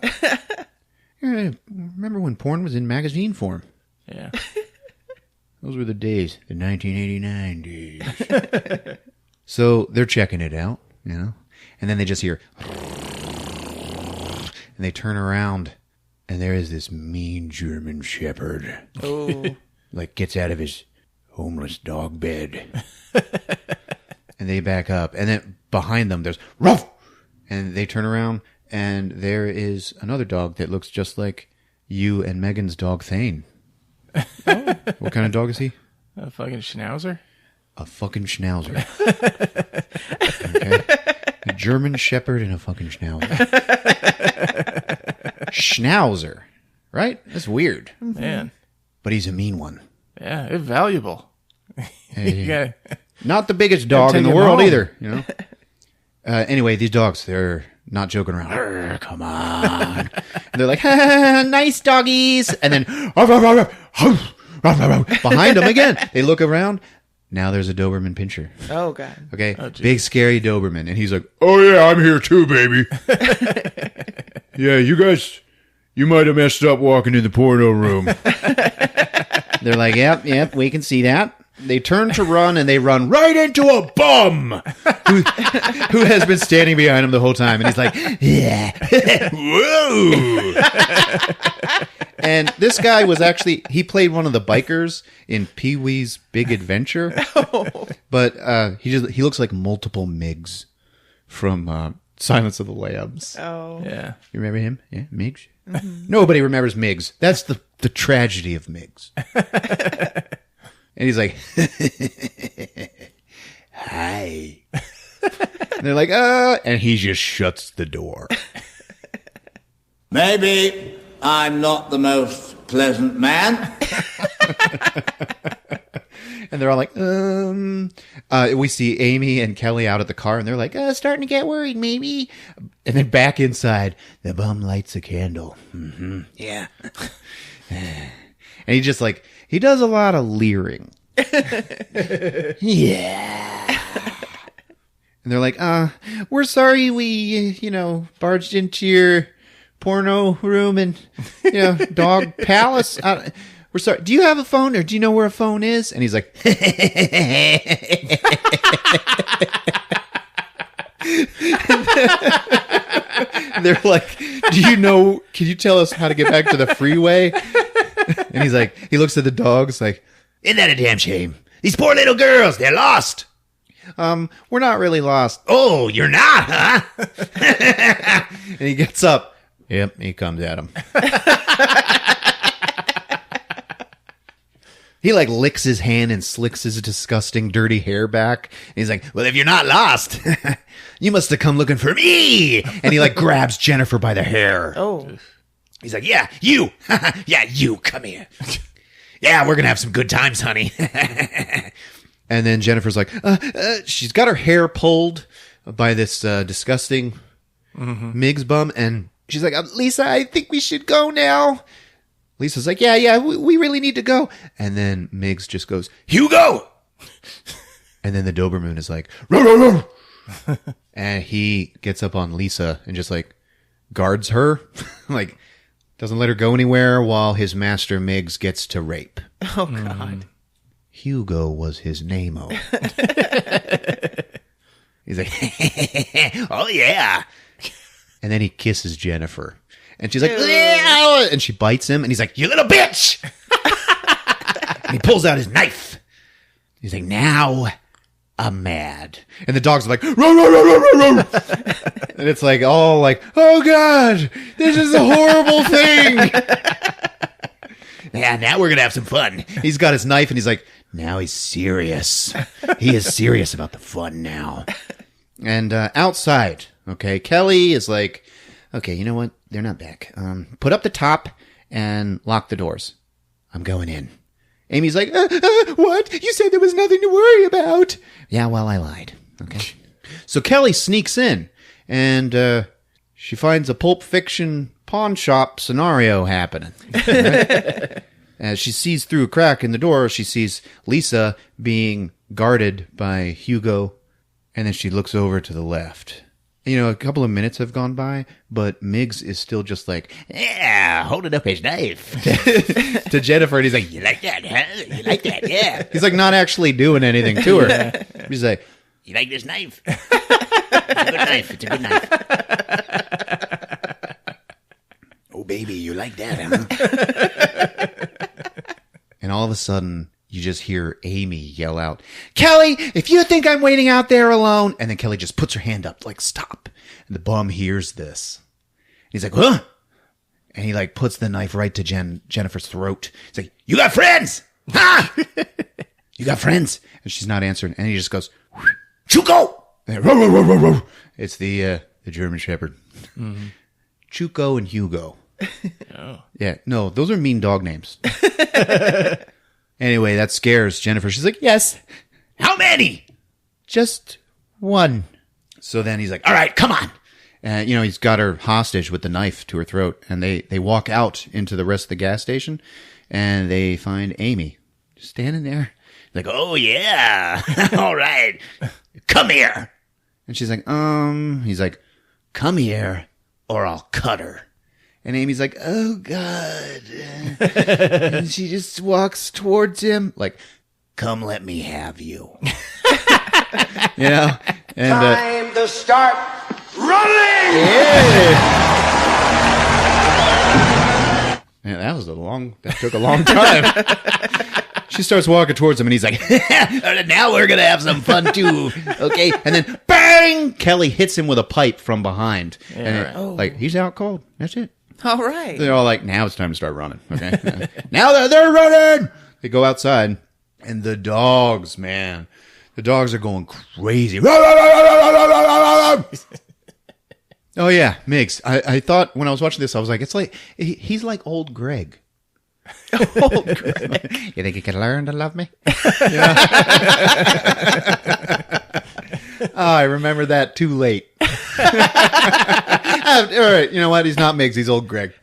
[SPEAKER 5] Remember when porn was in magazine form?
[SPEAKER 4] Yeah.
[SPEAKER 5] Those were the days, the 1989 days. So they're checking it out, and then they just hear, and they turn around, and there is this mean German shepherd.
[SPEAKER 1] Oh.
[SPEAKER 5] Like gets out of his homeless dog bed. And they back up, and then behind them there's, ruff! And they turn around, and there is another dog that looks just like you and Megan's dog, Thane. Oh. What kind of dog is he?
[SPEAKER 4] A fucking schnauzer?
[SPEAKER 5] A fucking schnauzer. Okay. A German shepherd and a fucking schnauzer. Schnauzer. Right? That's weird.
[SPEAKER 4] Man.
[SPEAKER 5] But he's a mean one.
[SPEAKER 4] Yeah, it's valuable.
[SPEAKER 5] Hey, not the biggest dog in the world either, Anyway, these dogs, they're not joking around. Arr, come on. And they're like, nice doggies. And then behind them again. They look around. Now there's a Doberman pinscher.
[SPEAKER 1] Oh, God.
[SPEAKER 5] Okay. Big, scary Doberman. And he's like, oh, yeah, I'm here too, baby. Yeah, you guys, you might have messed up walking in the porno room. They're like, yep, we can see that. They turn to run, and they run right into a bum who has been standing behind him the whole time. And he's like, yeah. Whoa. And this guy was actually, he played one of the bikers in Pee-wee's Big Adventure. Oh. But he looks like multiple Migs from Silence of the Lambs.
[SPEAKER 1] Oh.
[SPEAKER 4] Yeah.
[SPEAKER 5] You remember him? Yeah, Migs? Mm-hmm. Nobody remembers Migs. That's the tragedy of Migs. And he's like, hi. And they're like, and he just shuts the door.
[SPEAKER 8] Maybe I'm not the most pleasant man.
[SPEAKER 5] And they're all like, we see Amy and Kelly out at the car, and they're like, starting to get worried, maybe. And then back inside, the bum lights a candle. Mm-hmm. Yeah. And he just like, he does a lot of leering. Yeah. And they're like, we're sorry we, barged into your porno room and, dog palace. We're sorry. Do you have a phone or do you know where a phone is? And he's like, they're like, can you tell us how to get back to the freeway? And he's like, he looks at the dogs like, isn't that a damn shame? These poor little girls, they're lost. We're not really lost. Oh, you're not, huh? And he gets up. Yep, he comes at him. He like licks his hand and slicks his disgusting dirty hair back. And he's like, well, if you're not lost, you must have come looking for me. And he like grabs Jennifer by the hair.
[SPEAKER 1] Oh.
[SPEAKER 5] He's like, yeah, you. Yeah, you, come here. Yeah, we're going to have some good times, honey. And then Jennifer's like, she's got her hair pulled by this disgusting Miggs bum. And she's like, Lisa, I think we should go now. Lisa's like, yeah, we really need to go. And then Miggs just goes, Hugo! And then the Doberman is like, row, row, row. And he gets up on Lisa and just like guards her. Like, doesn't let her go anywhere while his master Miggs gets to rape.
[SPEAKER 1] Oh, God.
[SPEAKER 5] Hugo was his name-o. He's like, oh, yeah. And then he kisses Jennifer. And she's like, ew. And she bites him. And he's like, you little bitch. And he pulls out his knife. He's like, now I'm mad. And the dog's like, row, row, row, row, row, row. And it's like, all like, oh, God, this is a horrible thing. Yeah, now we're going to have some fun. He's got his knife and he's like, now he's serious. He is serious about the fun now. And outside, okay, Kelly is like, okay, you know what? They're not back. Put up the top and lock the doors. I'm going in. Amy's like, what? You said there was nothing to worry about. Yeah, well, I lied. Okay. So Kelly sneaks in and she finds a Pulp Fiction pawn shop scenario happening. Right? As she sees through a crack in the door, she sees Lisa being guarded by Hugo. And then she looks over to the left. A couple of minutes have gone by, but Miggs is still just like, yeah, holding up his knife to Jennifer. And he's like, you like that, huh? You like that, yeah. He's like not actually doing anything to her. He's like, you like this knife? It's a good knife. It's a good knife. Oh, baby, you like that, huh? And all of a sudden, you just hear Amy yell out, Kelly, if you think I'm waiting out there alone. And then Kelly just puts her hand up, like, stop. And the bum hears this. He's like, huh? And he, like, puts the knife right to Jennifer's throat. He's like, you got friends? Ha! You got friends? And she's not answering. And he just goes, Chuko! It's the German Shepherd. Mm-hmm. Chuko and Hugo. Oh. Yeah, no, those are mean dog names. Anyway, that scares Jennifer. She's like, yes. How many? Just one. So then he's like, all right, come on. And, he's got her hostage with the knife to her throat. And they walk out into the rest of the gas station. And they find Amy just standing there. Like, oh, yeah. All right. Come here. And she's like, He's like, come here or I'll cut her. And Amy's like, oh, God. And she just walks towards him like, come let me have you. And,
[SPEAKER 6] time to start running!
[SPEAKER 5] Yeah. Man, that took a long time. She starts walking towards him and he's like, now we're going to have some fun too. Okay. And then bang, Kelly hits him with a pipe from behind. Yeah, and like, he's out cold. That's it.
[SPEAKER 1] All right.
[SPEAKER 5] They're all like, now it's time to start running. Okay. Now they're running. They go outside and the dogs, man, the dogs are going crazy. Oh yeah. Miggs. I thought when I was watching this, I was like, it's like, he's like old Greg. Old Greg. You think you can learn to love me? Oh, I remember that too late. All right, you know what? He's not Miggs. He's old Greg.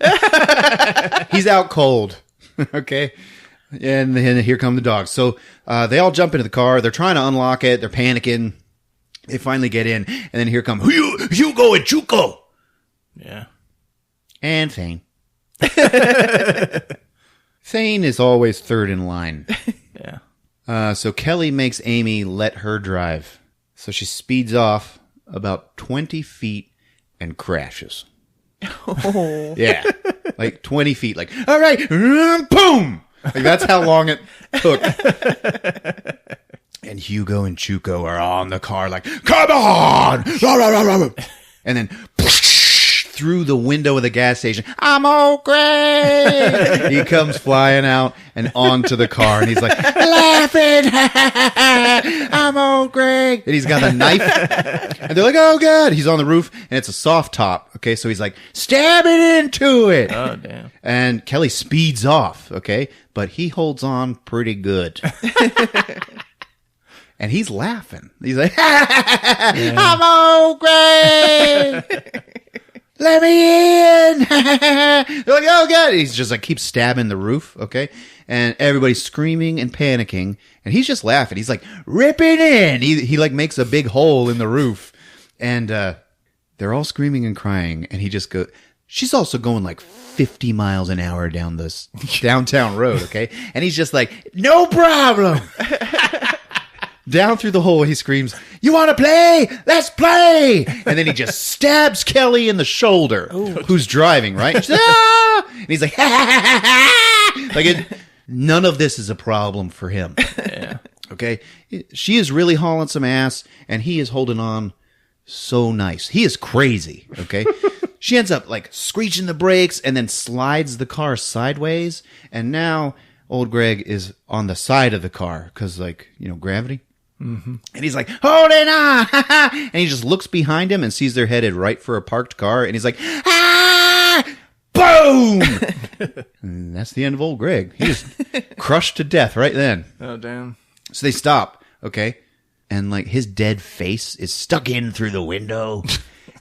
[SPEAKER 5] He's out cold. Okay. And then here come the dogs. So they all jump into the car. They're trying to unlock it. They're panicking. They finally get in. And then here come Hugo and Chuko.
[SPEAKER 4] Yeah.
[SPEAKER 5] And Thane. Thane is always third in line.
[SPEAKER 4] Yeah.
[SPEAKER 5] So Kelly makes Amy let her drive. So she speeds off about 20 feet and crashes.
[SPEAKER 1] Oh.
[SPEAKER 5] Yeah. Like 20 feet. Like, all right, boom. Like that's how long it took. And Hugo and Chuko are on the car like, come on! And then through the window of the gas station, I'm old Greg! He comes flying out and onto the car, and he's like, laughing! I'm old Greg! And he's got a knife, and they're like, oh God! He's on the roof, and it's a soft top, okay? So he's like, stab it into it!
[SPEAKER 4] Oh, damn.
[SPEAKER 5] And Kelly speeds off, okay? But he holds on pretty good. And he's laughing. He's like, I'm old Greg! Let me in! They're like, oh God! He's just like, keeps stabbing the roof, okay? And everybody's screaming and panicking. And he's just laughing. He's like, rip it in! He like makes a big hole in the roof. And they're all screaming and crying. And he just goes, she's also going like 50 miles an hour down this downtown road, okay? And he's just like, no problem! Down through the hole, he screams, you want to play? Let's play! And then he just stabs Kelly in the shoulder, who's driving, right? And, and he's like, ha, ha, ha, ha. Like none of this is a problem for him.
[SPEAKER 4] Yeah.
[SPEAKER 5] Okay? She is really hauling some ass, and he is holding on so nice. He is crazy, okay? She ends up like screeching the brakes and then slides the car sideways. And now old Greg is on the side of the car because, like, you know, gravity.
[SPEAKER 4] Mm-hmm.
[SPEAKER 5] And he's like, hold it on! And he just looks behind him and sees they're headed right for a parked car. And he's like, ah! Boom! And that's the end of old Greg. He just crushed to death right then.
[SPEAKER 4] Oh, damn.
[SPEAKER 5] So they stop, okay? And like his dead face is stuck in through the window.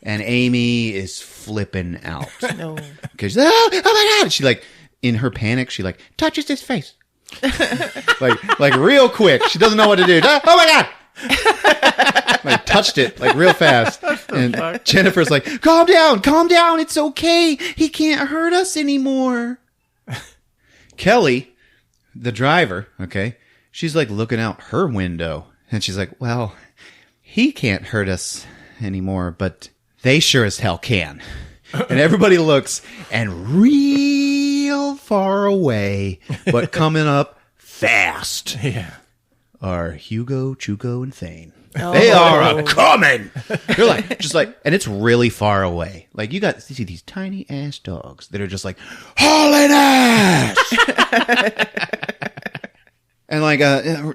[SPEAKER 5] And Amy is flipping out.
[SPEAKER 1] No.
[SPEAKER 5] Because, oh my God! She like, in her panic, she like touches his face. like real quick. She doesn't know what to do. Oh my God! Like touched it like real fast. And Jennifer's like, calm down. It's okay. He can't hurt us anymore. Kelly, the driver, okay, she's like looking out her window. And she's like, well, he can't hurt us anymore, but they sure as hell can. And everybody looks, and real far away, but coming up fast, are Hugo, Chuko, and Thane.
[SPEAKER 1] Oh.
[SPEAKER 5] They are coming. They're like, just like, and it's really far away. Like you see these tiny ass dogs that are just like hauling ass. And like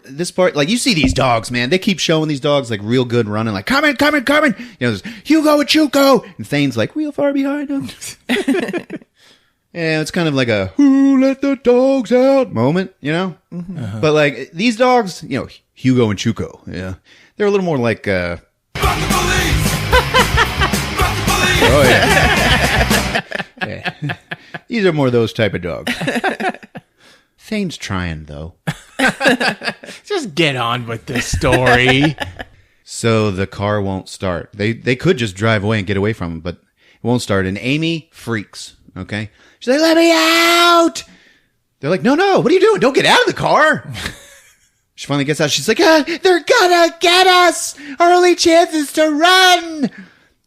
[SPEAKER 5] this part, like you see these dogs, man. They keep showing these dogs like real good running, like coming. You know, there's Hugo and Chuko, and Thane's like real far behind them. Yeah, it's kind of like a "Who let the dogs out" moment, you know. Mm-hmm. Uh-huh. But like these dogs, you know, Hugo and Chuko, yeah, they're a little more like. Fuck the police! Fuck the police! Oh yeah. Yeah. These are more those type of dogs. Thane's trying though.
[SPEAKER 4] Just get on with this story.
[SPEAKER 5] So the car won't start. They could just drive away and get away from him, but it won't start. And Amy freaks, okay? She's like, let me out! They're like, no, what are you doing? Don't get out of the car! She finally gets out. She's like, they're gonna get us! Our only chance is to run!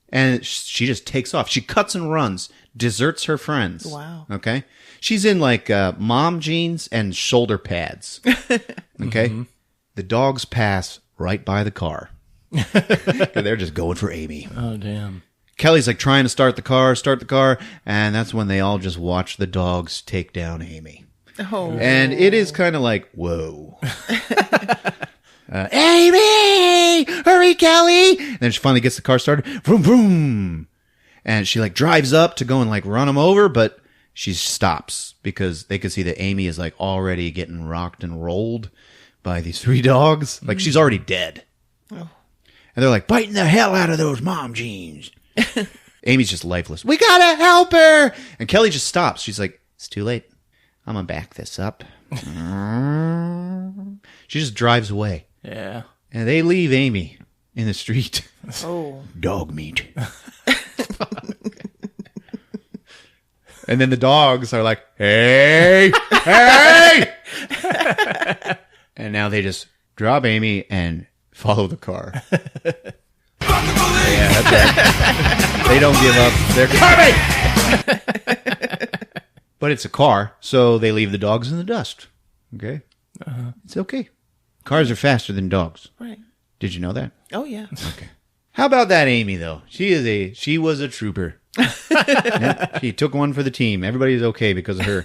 [SPEAKER 5] And she just takes off. She cuts and runs, deserts her friends.
[SPEAKER 1] Wow.
[SPEAKER 5] Okay? She's in like mom jeans and shoulder pads. Okay? Mm-hmm. The dogs pass right by the car. They're just going for Amy.
[SPEAKER 4] Oh, damn.
[SPEAKER 5] Kelly's like trying to start the car, and that's when they all just watch the dogs take down Amy.
[SPEAKER 1] Oh.
[SPEAKER 5] And it is kind of like, whoa. Amy! Hurry, Kelly! And then she finally gets the car started. Vroom, vroom. And she like drives up to go and like run him over, but she stops because they could see that Amy is like already getting rocked and rolled by these three dogs. Like she's already dead. Oh. And they're like biting the hell out of those mom jeans. Amy's just lifeless. We gotta help her. And Kelly just stops. She's like, it's too late. I'm gonna back this up. She just drives away.
[SPEAKER 4] Yeah.
[SPEAKER 5] And they leave Amy in the street.
[SPEAKER 1] Oh.
[SPEAKER 5] Dog meat. And then the dogs are like, hey, hey! And now they just drop Amy and follow the car. Yeah, that's right. They don't give up. They're coming! But it's a car, so they leave the dogs in the dust. Okay? It's okay. Cars are faster than dogs.
[SPEAKER 1] Right.
[SPEAKER 5] Did you know that?
[SPEAKER 1] Oh, yeah.
[SPEAKER 5] Okay. How about that Amy, though? She was a trooper. Yep, she took one for the team. Everybody's okay because of her.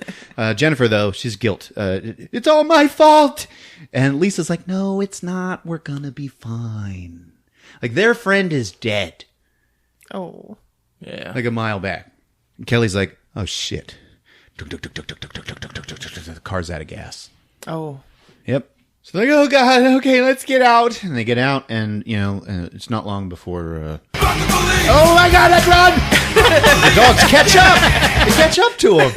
[SPEAKER 5] Jennifer, though, she's guilt. It's all my fault. And Lisa's like, no, it's not. We're gonna be fine. Like, their friend is dead.
[SPEAKER 1] Oh.
[SPEAKER 4] Yeah.
[SPEAKER 5] Like a mile back. And Kelly's like, oh, shit. The car's out of gas.
[SPEAKER 1] Oh.
[SPEAKER 5] Yep. So they're like, oh, God, okay, let's get out. And they get out, and, it's not long before... oh, my God, let's run! The dogs catch up! They catch up to them.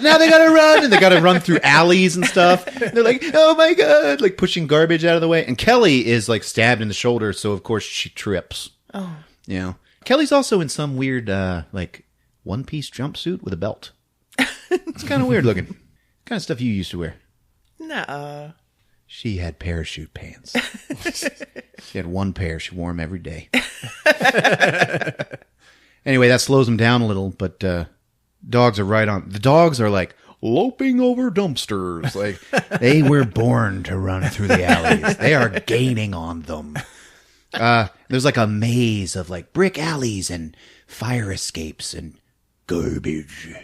[SPEAKER 5] Now they gotta run, and they gotta run through alleys and stuff. And they're like, oh, my God, like pushing garbage out of the way. And Kelly is, like, stabbed in the shoulder, so, of course, she trips.
[SPEAKER 1] Oh.
[SPEAKER 5] Kelly's also in some weird, one-piece jumpsuit with a belt. It's kind of weird looking. Kind of stuff you used to wear.
[SPEAKER 1] Nuh-uh.
[SPEAKER 5] She had parachute pants. She had one pair. She wore them every day. Anyway, that slows them down a little, but dogs are right on. The dogs are like loping over dumpsters. Like they were born to run through the alleys. They are gaining on them. There's like a maze of like brick alleys and fire escapes and garbage.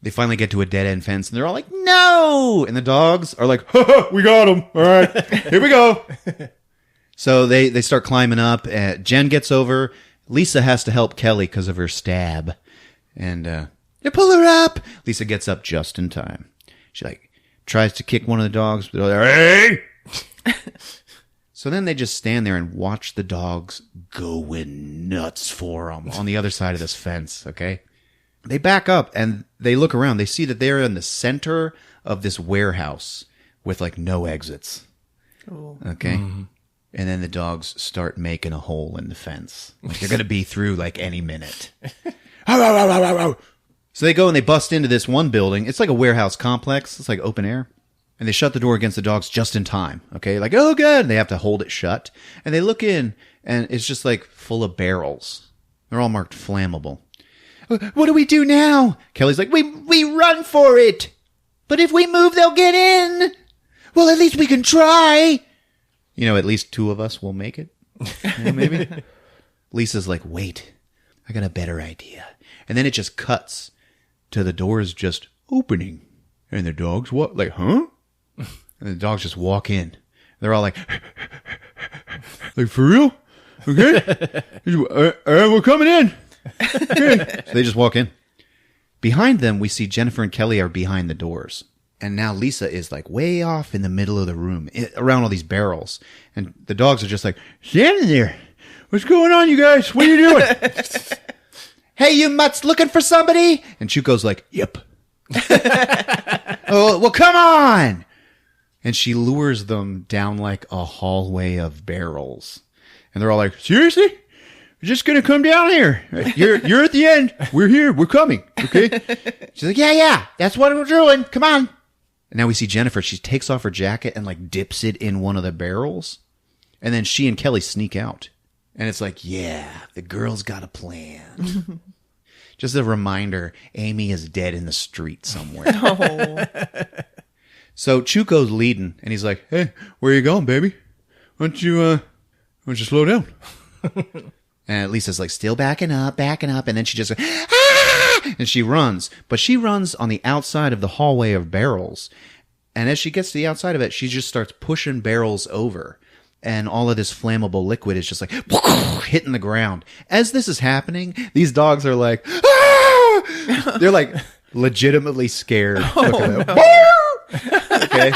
[SPEAKER 5] They finally get to a dead-end fence, and they're all like, no! And the dogs are like, ha ha, we got him. All right, here we go. So they start climbing up. Jen gets over. Lisa has to help Kelly because of her stab. And they pull her up. Lisa gets up just in time. She, tries to kick one of the dogs. But they're like, hey! So then they just stand there and watch the dogs going nuts for them on the other side of this fence, okay? They back up and they look around. They see that they're in the center of this warehouse with no exits.
[SPEAKER 1] Oh.
[SPEAKER 5] Okay. Mm-hmm. And then the dogs start making a hole in the fence. They're going to be through any minute. So they go and they bust into this one building. It's like a warehouse complex. It's like open air. And they shut the door against the dogs just in time. Okay. Oh, good. And they have to hold it shut. And they look in and it's just full of barrels. They're all marked flammable. What do we do now? Kelly's like, we run for it. But if we move, they'll get in. Well, at least we can try. At least two of us will make it. Maybe. Lisa's like, wait, I got a better idea. And then it just cuts to the doors just opening. And the dogs, huh? And the dogs just walk in. They're all like for real? Okay. We're coming in. Okay. So they just walk in. Behind them, we see Jennifer and Kelly are behind the doors. And now Lisa is way off in the middle of the room, around all these barrels. And the dogs are just standing there. What's going on, you guys? What are you doing? Hey, you mutts looking for somebody? And Chuko's like, yep. Oh, well, come on. And she lures them down a hallway of barrels. And they're all like, seriously? We're just going to come down here. You're at the end. We're here. We're coming. Okay. She's like, yeah. That's what we're doing. Come on. And now we see Jennifer. She takes off her jacket and dips it in one of the barrels. And then she and Kelly sneak out. And it's yeah, the girl's got a plan. Just a reminder, Amy is dead in the street somewhere.
[SPEAKER 1] Oh.
[SPEAKER 5] So Chuko's leading, and he's like, hey, where you going, baby? Why don't you slow down? And Lisa's still backing up, and then she just goes, ah! And she runs. But she runs on the outside of the hallway of barrels. And as she gets to the outside of it, she just starts pushing barrels over. And all of this flammable liquid is just hitting the ground. As this is happening, these dogs are ah! They're legitimately scared.
[SPEAKER 1] Oh, no.
[SPEAKER 5] Okay.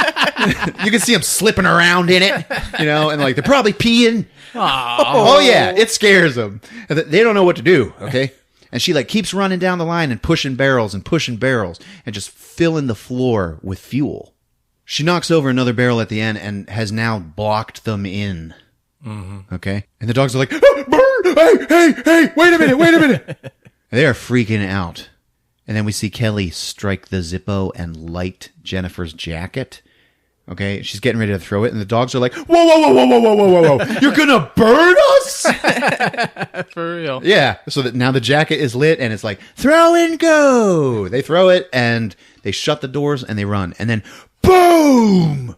[SPEAKER 5] You can see them slipping around in it, and they're probably peeing. Oh yeah, it scares them. They don't know what to do, okay? And she keeps running down the line and pushing barrels and just filling the floor with fuel. She knocks over another barrel at the end and has now blocked them in. Mm-hmm. Okay? And the dogs are like, oh, hey, wait a minute. They are freaking out. And then we see Kelly strike the Zippo and light Jennifer's jacket. Okay, she's getting ready to throw it, and the dogs are like, whoa, whoa, whoa, whoa, whoa, whoa, whoa, whoa. You're going to burn us?
[SPEAKER 4] For real.
[SPEAKER 5] Yeah, so that now the jacket is lit, and it's like, throw and go. They throw it, and they shut the doors, and they run. And then, boom!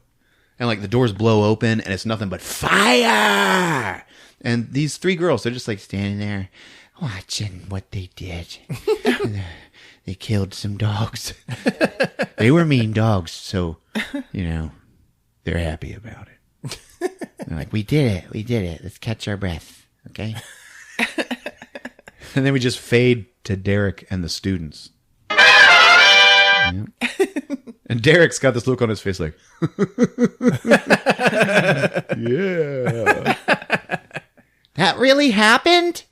[SPEAKER 5] And like the doors blow open, and it's nothing but fire! And these 3 girls, they're just like standing there watching what they did. They killed some dogs. They were mean dogs, so, they're happy about it. They're like, we did it. Let's catch our breath, okay? And then we just fade to Derek and the students. Yep. And Derek's got this look on his face like, yeah. That really happened?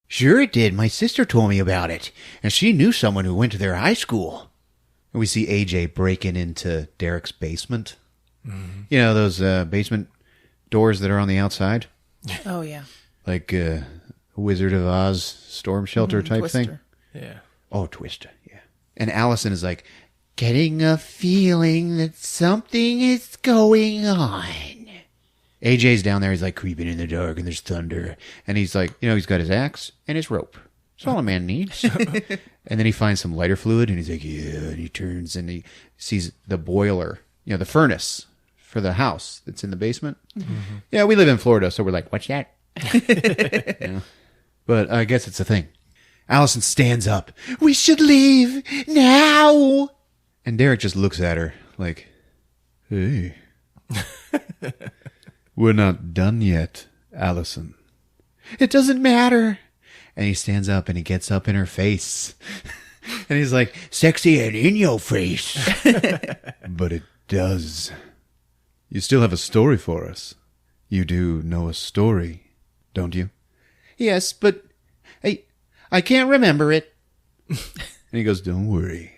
[SPEAKER 5] Sure it did. My sister told me about it. And she knew someone who went to their high school. And we see AJ breaking into Derek's basement. Mm-hmm. You know, those basement doors that are on the outside?
[SPEAKER 1] Oh, yeah.
[SPEAKER 5] Like Wizard of Oz storm shelter type
[SPEAKER 1] Twister.
[SPEAKER 5] thing?
[SPEAKER 4] Yeah.
[SPEAKER 5] Oh, Twister, yeah. And Allison is like, getting a feeling that something is going on. AJ's down there. He's like creeping in the dark and there's thunder. And he's like, he's got his axe and his rope. That's all a man needs. And then he finds some lighter fluid and he's like, yeah. And he turns and he sees the boiler, the furnace for the house that's in the basement. Mm-hmm. Yeah, we live in Florida. So we're like, what's that? But I guess it's a thing. Allison stands up. We should leave now. And Derek just looks at her like, hey. We're not done yet, Allison. It doesn't matter. And he stands up and he gets up in her face. And he's like, sexy and in your face. But it does. You still have a story for us. You do know a story, don't you? Yes, but I can't remember it. And he goes, don't worry.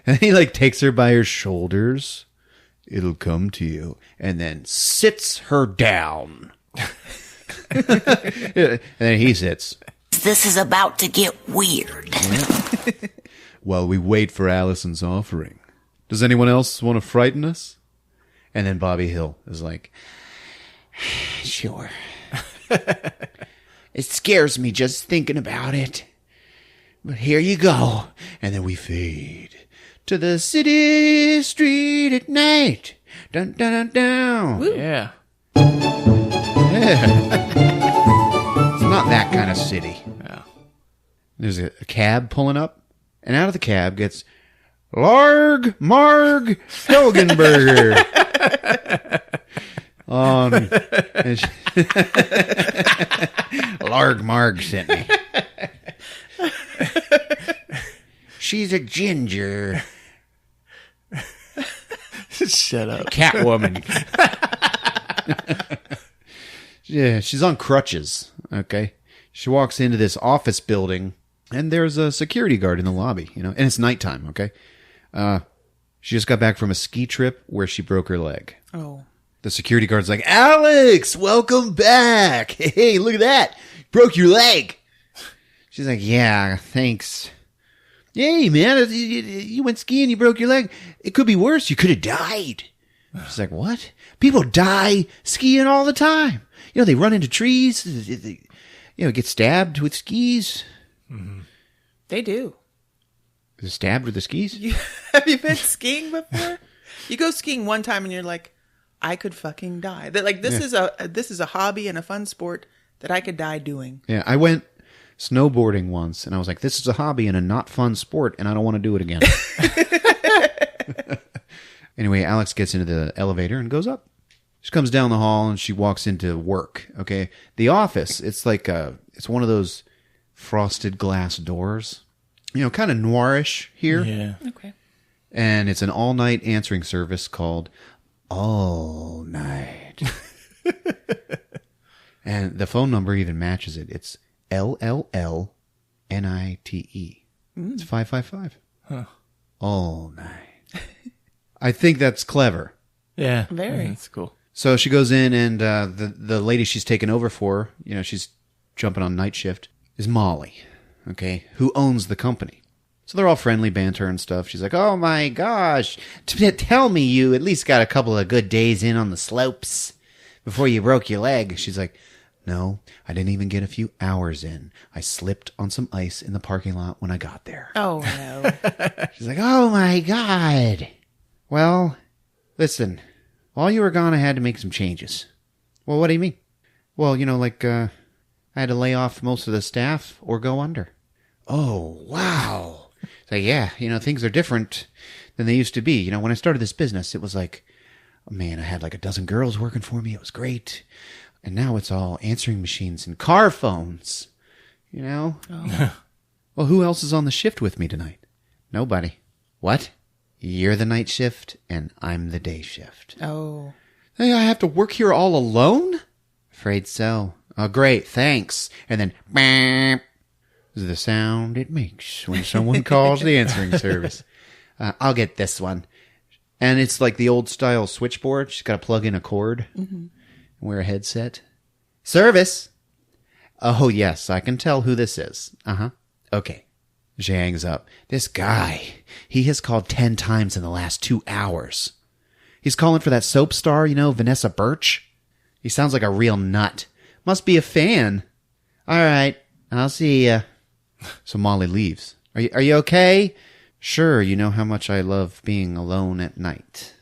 [SPEAKER 5] And he takes her by her shoulders. It'll come to you. And then sits her down. And then he sits.
[SPEAKER 7] This is about to get weird.
[SPEAKER 5] While we wait for Allison's offering. Does anyone else want to frighten us? And then Bobby Hill is like, sure. It scares me just thinking about it. But here you go. And then we fade to the city street at night. Dun, dun, dun, dun.
[SPEAKER 4] Woo. Yeah.
[SPEAKER 5] Yeah. It's not that kind of city.
[SPEAKER 4] Yeah.
[SPEAKER 5] There's a cab pulling up, and out of the cab gets Larg Marg Helgenberger. Larg Marg sent me. She's a ginger.
[SPEAKER 4] Shut up.
[SPEAKER 5] Catwoman. Yeah, she's on crutches, okay? She walks into this office building, and there's a security guard in the lobby, and it's nighttime, okay? She just got back from a ski trip where she broke her leg.
[SPEAKER 1] Oh.
[SPEAKER 5] The security guard's like, Alex, welcome back. Hey, look at that. Broke your leg. She's like, yeah, thanks. Yay, man, you went skiing, you broke your leg. It could be worse. You could have died. She's like, what? People die skiing all the time. They run into trees. They, get stabbed with skis.
[SPEAKER 1] Mm-hmm. They do.
[SPEAKER 5] Stabbed with the skis?
[SPEAKER 1] Have you been skiing before? You go skiing one time and you're like, I could fucking die. That this is a hobby and a fun sport that I could die doing.
[SPEAKER 5] Yeah, I went snowboarding once and I was like, this is a hobby and a not fun sport and I don't want to do it again. Anyway, Alex gets into the elevator and goes up. She comes down the hall and she walks into work. Okay, the office. It's like it's one of those frosted glass doors. Kind of noirish here.
[SPEAKER 4] Yeah.
[SPEAKER 1] Okay.
[SPEAKER 5] And it's an all-night answering service called All Night. And the phone number even matches it. It's LLLNITE. It's 555.
[SPEAKER 4] Huh.
[SPEAKER 5] All night. I think that's clever.
[SPEAKER 4] Yeah.
[SPEAKER 1] Very.
[SPEAKER 4] That's cool.
[SPEAKER 5] So she goes in and the lady she's taken over for, she's jumping on night shift, is Molly, okay, who owns the company. So they're all friendly banter and stuff. She's like, oh my gosh, tell me you at least got a couple of good days in on the slopes before you broke your leg. She's like, no, I didn't even get a few hours in. I slipped on some ice in the parking lot when I got there.
[SPEAKER 1] Oh, no.
[SPEAKER 5] She's like, oh my God. Well, listen, while you were gone, I had to make some changes. Well, what do you mean? Well, I had to lay off most of the staff or go under. Oh, wow. So yeah, things are different than they used to be. When I started this business, it was like, oh, man, I had like a dozen girls working for me. It was great. And now it's all answering machines and car phones, Oh. Well, who else is on the shift with me tonight? Nobody. What? You're the night shift and I'm the day shift.
[SPEAKER 1] Oh.
[SPEAKER 5] Hey, I have to work here all alone? Afraid so. Oh, great. Thanks. And then, bam. Is the sound it makes when someone calls the answering service. I'll get this one. And it's like the old style switchboard. She's got to plug in a cord and wear a headset. Service. Oh, yes, I can tell who this is. Uh-huh. Okay. She hangs up. This guy, he has called 10 times in the last 2 hours. He's calling for that soap star, Vanessa Birch. He sounds like a real nut. Must be a fan. All right. I'll see ya. So Molly leaves. Are you okay? Sure, you know how much I love being alone at night.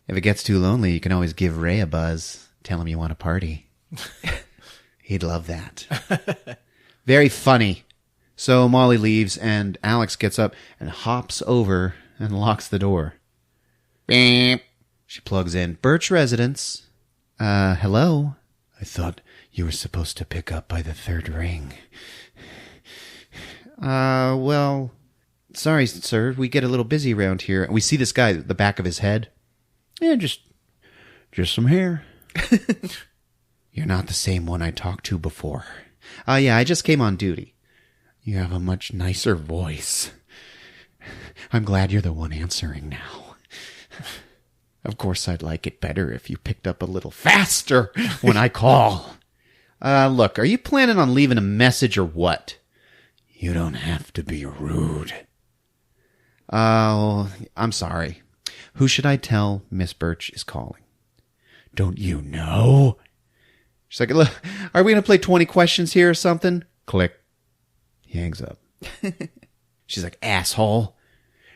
[SPEAKER 5] If it gets too lonely, you can always give Ray a buzz. Tell him you want to party. He'd love that. Very funny. So Molly leaves, and Alex gets up and hops over and locks the door. Beep. She plugs in. Birch residence. Hello? I thought you were supposed to pick up by the third ring. Well, sorry, sir. We get a little busy around here. We see this guy at the back of his head. Yeah, just some hair. You're not the same one I talked to before. Yeah, I just came on duty. You have a much nicer voice. I'm glad you're the one answering now. Of course, I'd like it better if you picked up a little faster when I call. Look, are you planning on leaving a message or what? You don't have to be rude. Oh, I'm sorry. Who should I tell Miss Birch is calling? Don't you know? She's like, look, are we going to play 20 questions here or something? Click. He hangs up. She's like, asshole.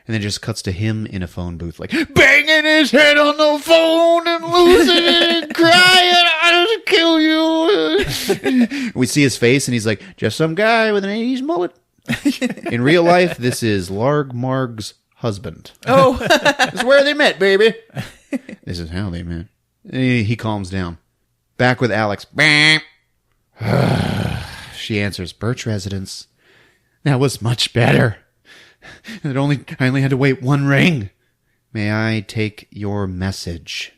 [SPEAKER 5] And then just cuts to him in a phone booth, like, banging his head on the phone and losing it and crying, I'll kill you. We see his face, and he's like, just some guy with an 80s mullet. In real life, this is Larg Marg's husband. Oh. This is where they met, baby. This is how they met. He calms down. Back with Alex. She answers, Birch residence. That was much better. I only had to wait 1 ring. May I take your message?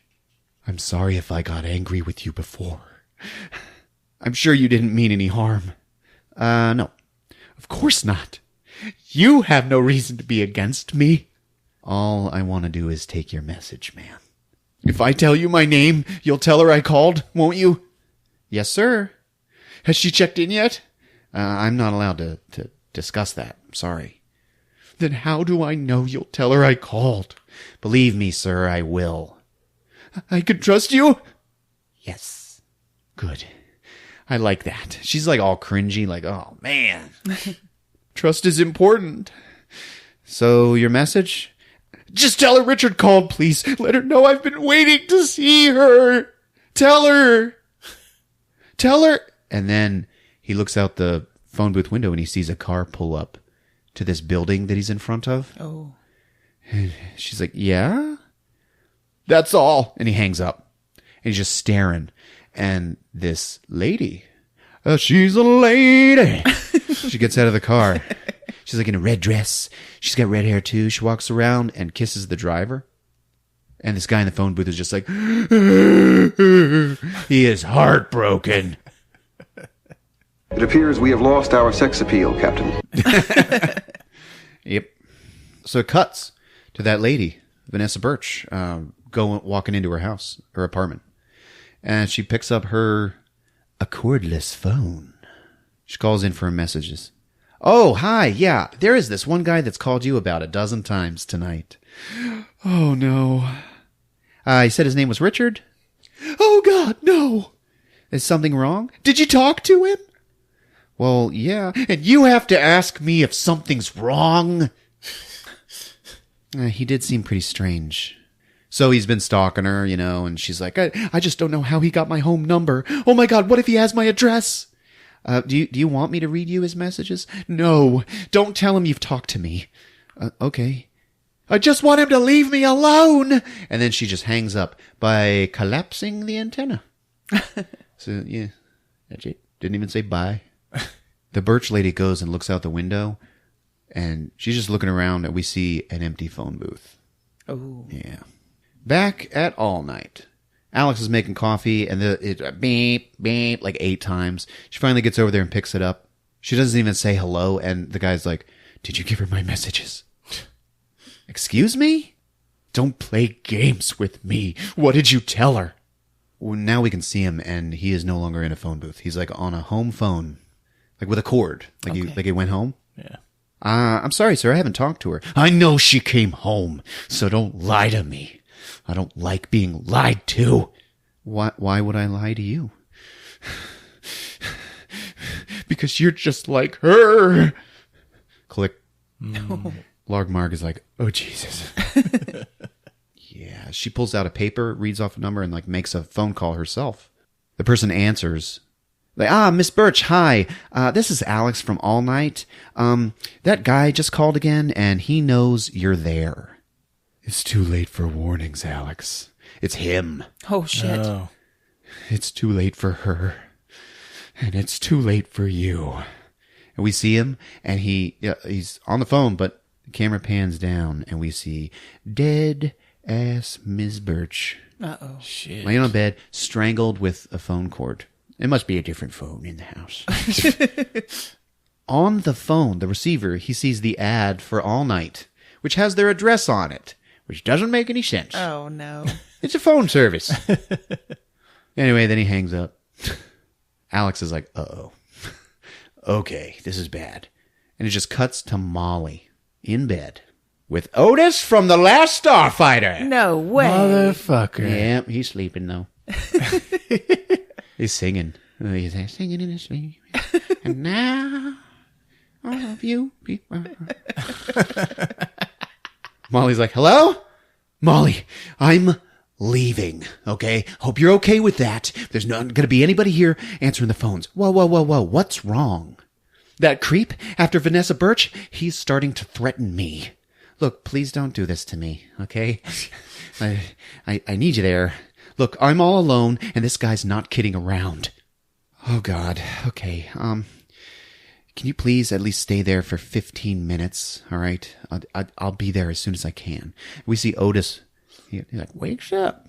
[SPEAKER 5] I'm sorry if I got angry with you before. I'm sure you didn't mean any harm. No. Of course not. You have no reason to be against me. All I want to do is take your message, man. If I tell you my name, you'll tell her I called, won't you? Yes, sir. Has she checked in yet? I'm not allowed to discuss that. I'm sorry. Then how do I know you'll tell her I called? Believe me, sir, I will. I can trust you? Yes. Good. I like that. She's like all cringy, like, oh, man. Trust is important. So, your message? Just tell her Richard called, please. Let her know I've been waiting to see her. Tell her. Tell her. And then he looks out the phone booth window and he sees a car pull up to this building that he's in front of. Oh. And she's like, yeah? That's all. And he hangs up. And he's just staring. And this lady, she's a lady. She gets out of the car. She's like in a red dress. She's got red hair too. She walks around and kisses the driver. And this guy in the phone booth is just like, he is heartbroken.
[SPEAKER 9] It appears we have lost our sex appeal, Captain.
[SPEAKER 5] Yep. So it cuts to that lady, Vanessa Birch, walking into her house, her apartment. And she picks up a cordless phone. She calls in for her messages. Oh, hi. Yeah, there is this one guy that's called you about a dozen times tonight. Oh, no. He said his name was Richard? Oh, God, no. Is something wrong? Did you talk to him? Well, yeah. And you have to ask me if something's wrong? He did seem pretty strange. So he's been stalking her, you know, and she's like, I just don't know how he got my home number. Oh, my God, what if he has my address? Do you want me to read you his messages? No, don't tell him you've talked to me. Okay. I just want him to leave me alone. And then she just hangs up by collapsing the antenna. So, yeah, that's it. Didn't even say bye. The Birch lady goes and looks out the window, and she's just looking around, and we see an empty phone booth.
[SPEAKER 1] Oh.
[SPEAKER 5] Yeah. Back at All Night. Alex is making coffee, and it beep, beep, like 8 times. She finally gets over there and picks it up. She doesn't even say hello, and the guy's like, did you give her my messages? Excuse me? Don't play games with me. What did you tell her? Well, now we can see him, and he is no longer in a phone booth. He's like on a home phone, like with a cord, like he went home.
[SPEAKER 4] Yeah.
[SPEAKER 5] I'm sorry, sir. I haven't talked to her. I know she came home, so don't lie to me. I don't like being lied to. Why would I lie to you? Because you're just like her. Click. Largmarg is like, oh, Jesus. Yeah, she pulls out a paper, reads off a number, and like makes a phone call herself. The person answers. Like, Miss Birch, hi. This is Alex from All Night. That guy just called again, and he knows you're there. It's too late for warnings, Alex. It's him.
[SPEAKER 1] Oh, shit.
[SPEAKER 4] Oh.
[SPEAKER 5] It's too late for her. And it's too late for you. And we see him, and he's on the phone, but the camera pans down, and we see dead-ass Ms. Birch.
[SPEAKER 1] Uh-oh.
[SPEAKER 4] Shit.
[SPEAKER 5] Laying on bed, strangled with a phone cord. It must be a different phone in the house. On the phone, the receiver, he sees the ad for All Night, which has their address on it, which doesn't make any sense.
[SPEAKER 1] Oh, no.
[SPEAKER 5] It's a phone service. Anyway, then he hangs up. Alex is like, uh-oh. Okay, this is bad. And it just cuts to Molly in bed with Otis from The Last Starfighter.
[SPEAKER 1] No way.
[SPEAKER 4] Motherfucker.
[SPEAKER 5] Yeah, he's sleeping, though. He's singing. He's singing in his sleep. And now, all of you people. Molly's like, hello? Molly, I'm leaving, okay? Hope you're okay with that. There's not going to be anybody here answering the phones. Whoa. What's wrong? That creep, after Vanessa Birch, he's starting to threaten me. Look, please don't do this to me, okay? I need you there. Look, I'm all alone, and this guy's not kidding around. Oh, God. Okay, can you please at least stay there for 15 minutes, all right? I'll be there as soon as I can. We see Otis. He's like, wakes up.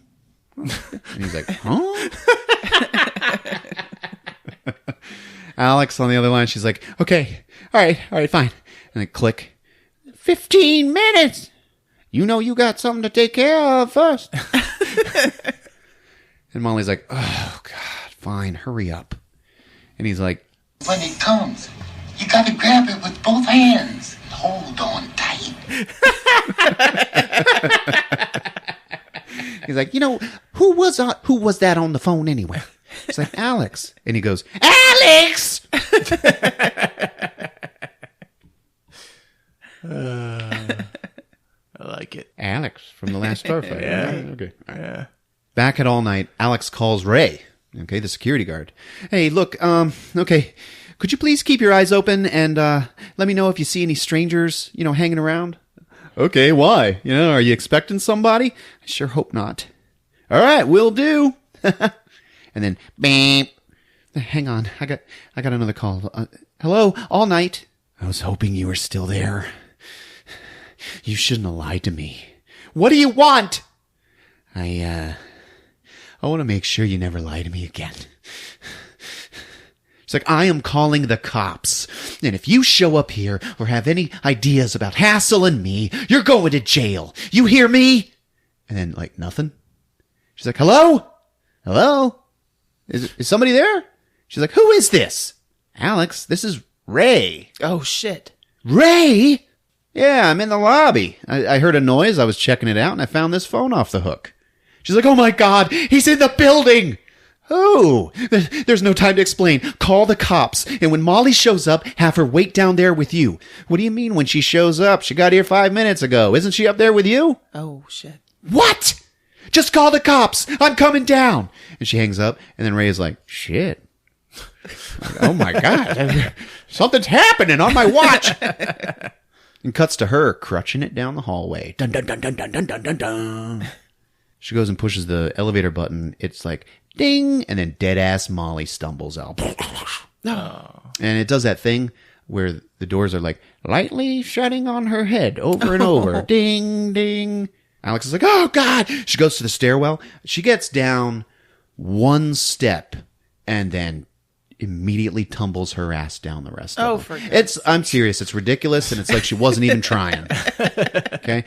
[SPEAKER 5] And he's like, huh? Alex on the other line, she's like, okay, all right, fine. And then click. 15 minutes! You know you got something to take care of first. And Molly's like, oh, God, fine, hurry up. And he's like,
[SPEAKER 10] when it comes, you got to grab it with both hands. Hold on tight.
[SPEAKER 5] He's like, you know, who was that on the phone anyway? He's like, Alex. And he goes, Alex!
[SPEAKER 4] I like it.
[SPEAKER 5] Alex from The Last Starfighter.
[SPEAKER 4] Yeah.
[SPEAKER 5] Right, okay. All right.
[SPEAKER 4] Yeah.
[SPEAKER 5] Back at All Night, Alex calls Ray, okay, the security guard. Hey, look, okay, could you please keep your eyes open and let me know if you see any strangers, hanging around? Okay, why? Are you expecting somebody? I sure hope not. All right, will do. And then, bam. Hang on, I got another call. Hello, All Night. I was hoping you were still there. You shouldn't have lied to me. What do you want? I want to make sure you never lie to me again. It's like, I am calling the cops. And if you show up here or have any ideas about hassling me, you're going to jail. You hear me? And then, nothing. She's like, hello? Hello? Is somebody there? She's like, who is this? Alex, this is Ray?
[SPEAKER 1] Oh, shit.
[SPEAKER 5] Ray? Yeah, I'm in the lobby. I heard a noise. I was checking it out, and I found this phone off the hook. She's like, oh, my God, he's in the building. Oh, there's no time to explain. Call the cops. And when Molly shows up, have her wait down there with you. What do you mean when she shows up? She got here 5 minutes ago. Isn't she up there with you?
[SPEAKER 1] Oh, shit.
[SPEAKER 5] What? Just call the cops. I'm coming down. And she hangs up. And then Ray is like, shit. Like, oh, my God. Something's happening on my watch. And cuts to her crutching it down the hallway. Dun, dun, dun, dun, dun, dun, dun, dun, dun. She goes and pushes the elevator button. It's like, ding, and then dead-ass Molly stumbles out.
[SPEAKER 1] No.
[SPEAKER 5] And it does that thing where the doors are like, lightly shutting on her head over and over. Ding, ding. Alex is like, oh, God. She goes to the stairwell. She gets down one step and then immediately tumbles her ass down the rest of them. I'm serious. It's ridiculous, and it's like she wasn't even trying. Okay?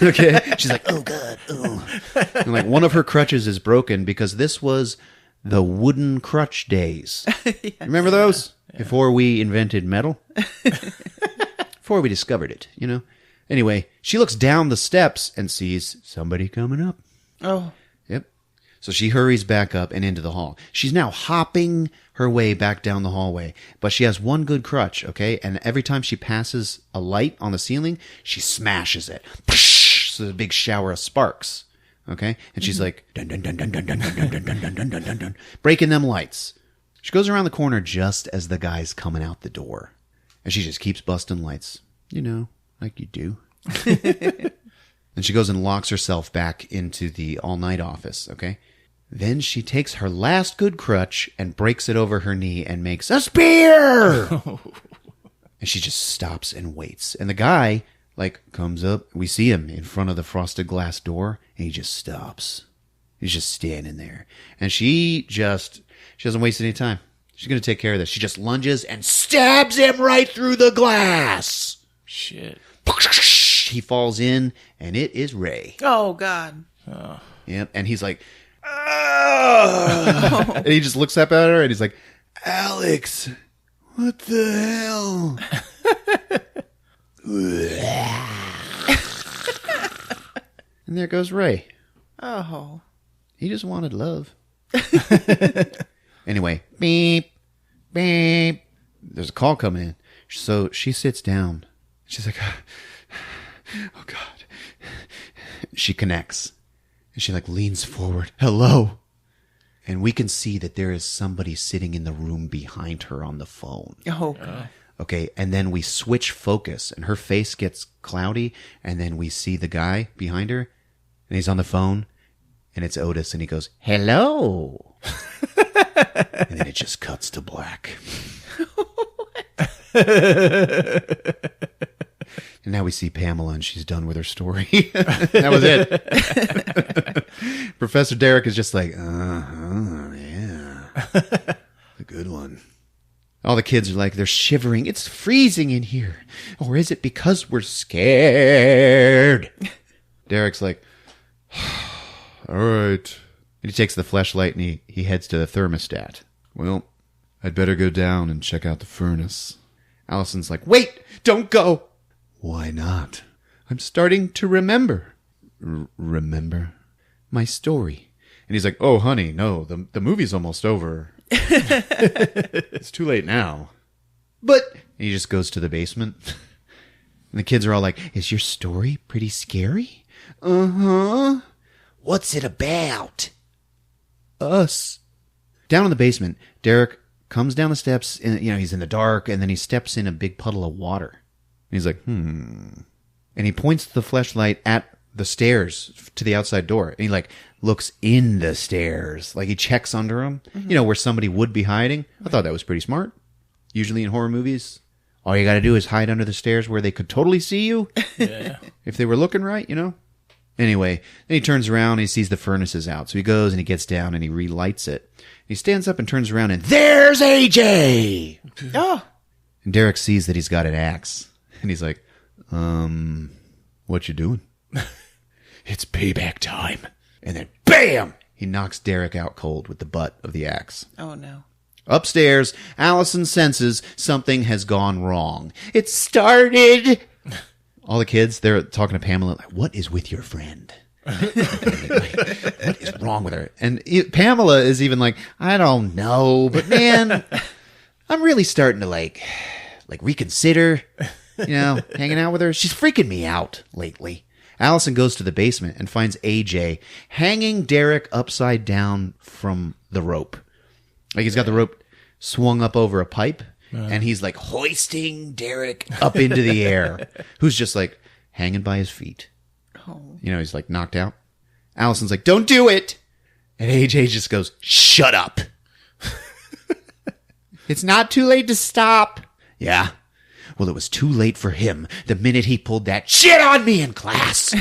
[SPEAKER 5] Okay, she's like, oh God, oh. And like one of her crutches is broken because this was the wooden crutch days. Yes. Remember those? Yeah. Before we invented metal? Before we discovered it, you know? Anyway, she looks down the steps and sees somebody coming up.
[SPEAKER 1] Oh.
[SPEAKER 5] Yep. So she hurries back up and into the hall. She's now hopping her way back down the hallway, but she has one good crutch, okay? And every time she passes a light on the ceiling, she smashes it. So there's a big shower of sparks, okay? And she's like, dun dun dun dun dun dun dun dun dun dun dun dun dun dun, breaking them lights. She goes around the corner just as the guy's coming out the door, and she just keeps busting lights, you know, like you do. And she goes and locks herself back into the all-night office, okay? Then she takes her last good crutch and breaks it over her knee and makes a spear. And she just stops and waits. And the guy, like, comes up. We see him in front of the frosted glass door, and he just stops. He's just standing there. And she doesn't waste any time. She's going to take care of this. She just lunges and stabs him right through the glass.
[SPEAKER 4] Shit.
[SPEAKER 5] He falls in, and it is Ray.
[SPEAKER 1] Oh, God.
[SPEAKER 4] Oh.
[SPEAKER 5] Yep. And he's like, oh. And he just looks up at her, and he's like, Alex, what the hell? And there goes Ray.
[SPEAKER 1] Oh.
[SPEAKER 5] He just wanted love. Anyway, beep, beep. There's a call coming in. So she sits down. She's like, oh, God. She connects. And she like leans forward. Hello. And we can see that there is somebody sitting in the room behind her on the phone.
[SPEAKER 1] Oh, God.
[SPEAKER 5] Okay, and then we switch focus, and her face gets cloudy, and then we see the guy behind her, and he's on the phone, and it's Otis, and he goes, hello. And then it just cuts to black. And now we see Pamela, and she's done with her story. That was it. Professor Derek is just like, yeah. A good one. All the kids are like, they're shivering. It's freezing in here. Or is it because we're scared? Derek's like, all right. And he takes the flashlight and he heads to the thermostat. Well, I'd better go down and check out the furnace. Allison's like, wait, don't go. Why not? I'm starting to remember. Remember? My story. And he's like, oh, honey, no, the movie's almost over. It's too late now. But and he just goes to the basement. And the kids are all like, is your story pretty scary? Uh-huh. What's it about? Us. Down in the basement, Derek comes down the steps, and he's in the dark, and then he steps in a big puddle of water. And he's like, And he points the flashlight at the stairs to the outside door. And he like looks in the stairs. Like he checks under them. Mm-hmm. Where somebody would be hiding. I thought that was pretty smart. Usually in horror movies, all you got to do is hide under the stairs where they could totally see you. Yeah. If they were looking right, Anyway, then he turns around and he sees the furnace is out. So he goes and he gets down and he relights it. He stands up and turns around and there's AJ!
[SPEAKER 1] Oh.
[SPEAKER 5] And Derek sees that he's got an axe. And he's like, what you doing? It's payback time. And then, bam! He knocks Derek out cold with the butt of the axe.
[SPEAKER 1] Oh, no.
[SPEAKER 5] Upstairs, Allison senses something has gone wrong. It started. All the kids, they're talking to Pamela, like, what is with your friend? What is wrong with her? And Pamela is even like, I don't know, but man, I'm really starting to like reconsider, hanging out with her. She's freaking me out lately. Allison goes to the basement and finds AJ hanging Derek upside down from the rope. Like he's got the rope swung up over a pipe, and he's like hoisting Derek up into the air, who's just like hanging by his feet. Oh. He's like knocked out. Allison's like, don't do it. And AJ just goes, shut up. It's not too late to stop. Yeah. Well, it was too late for him the minute he pulled that shit on me in class.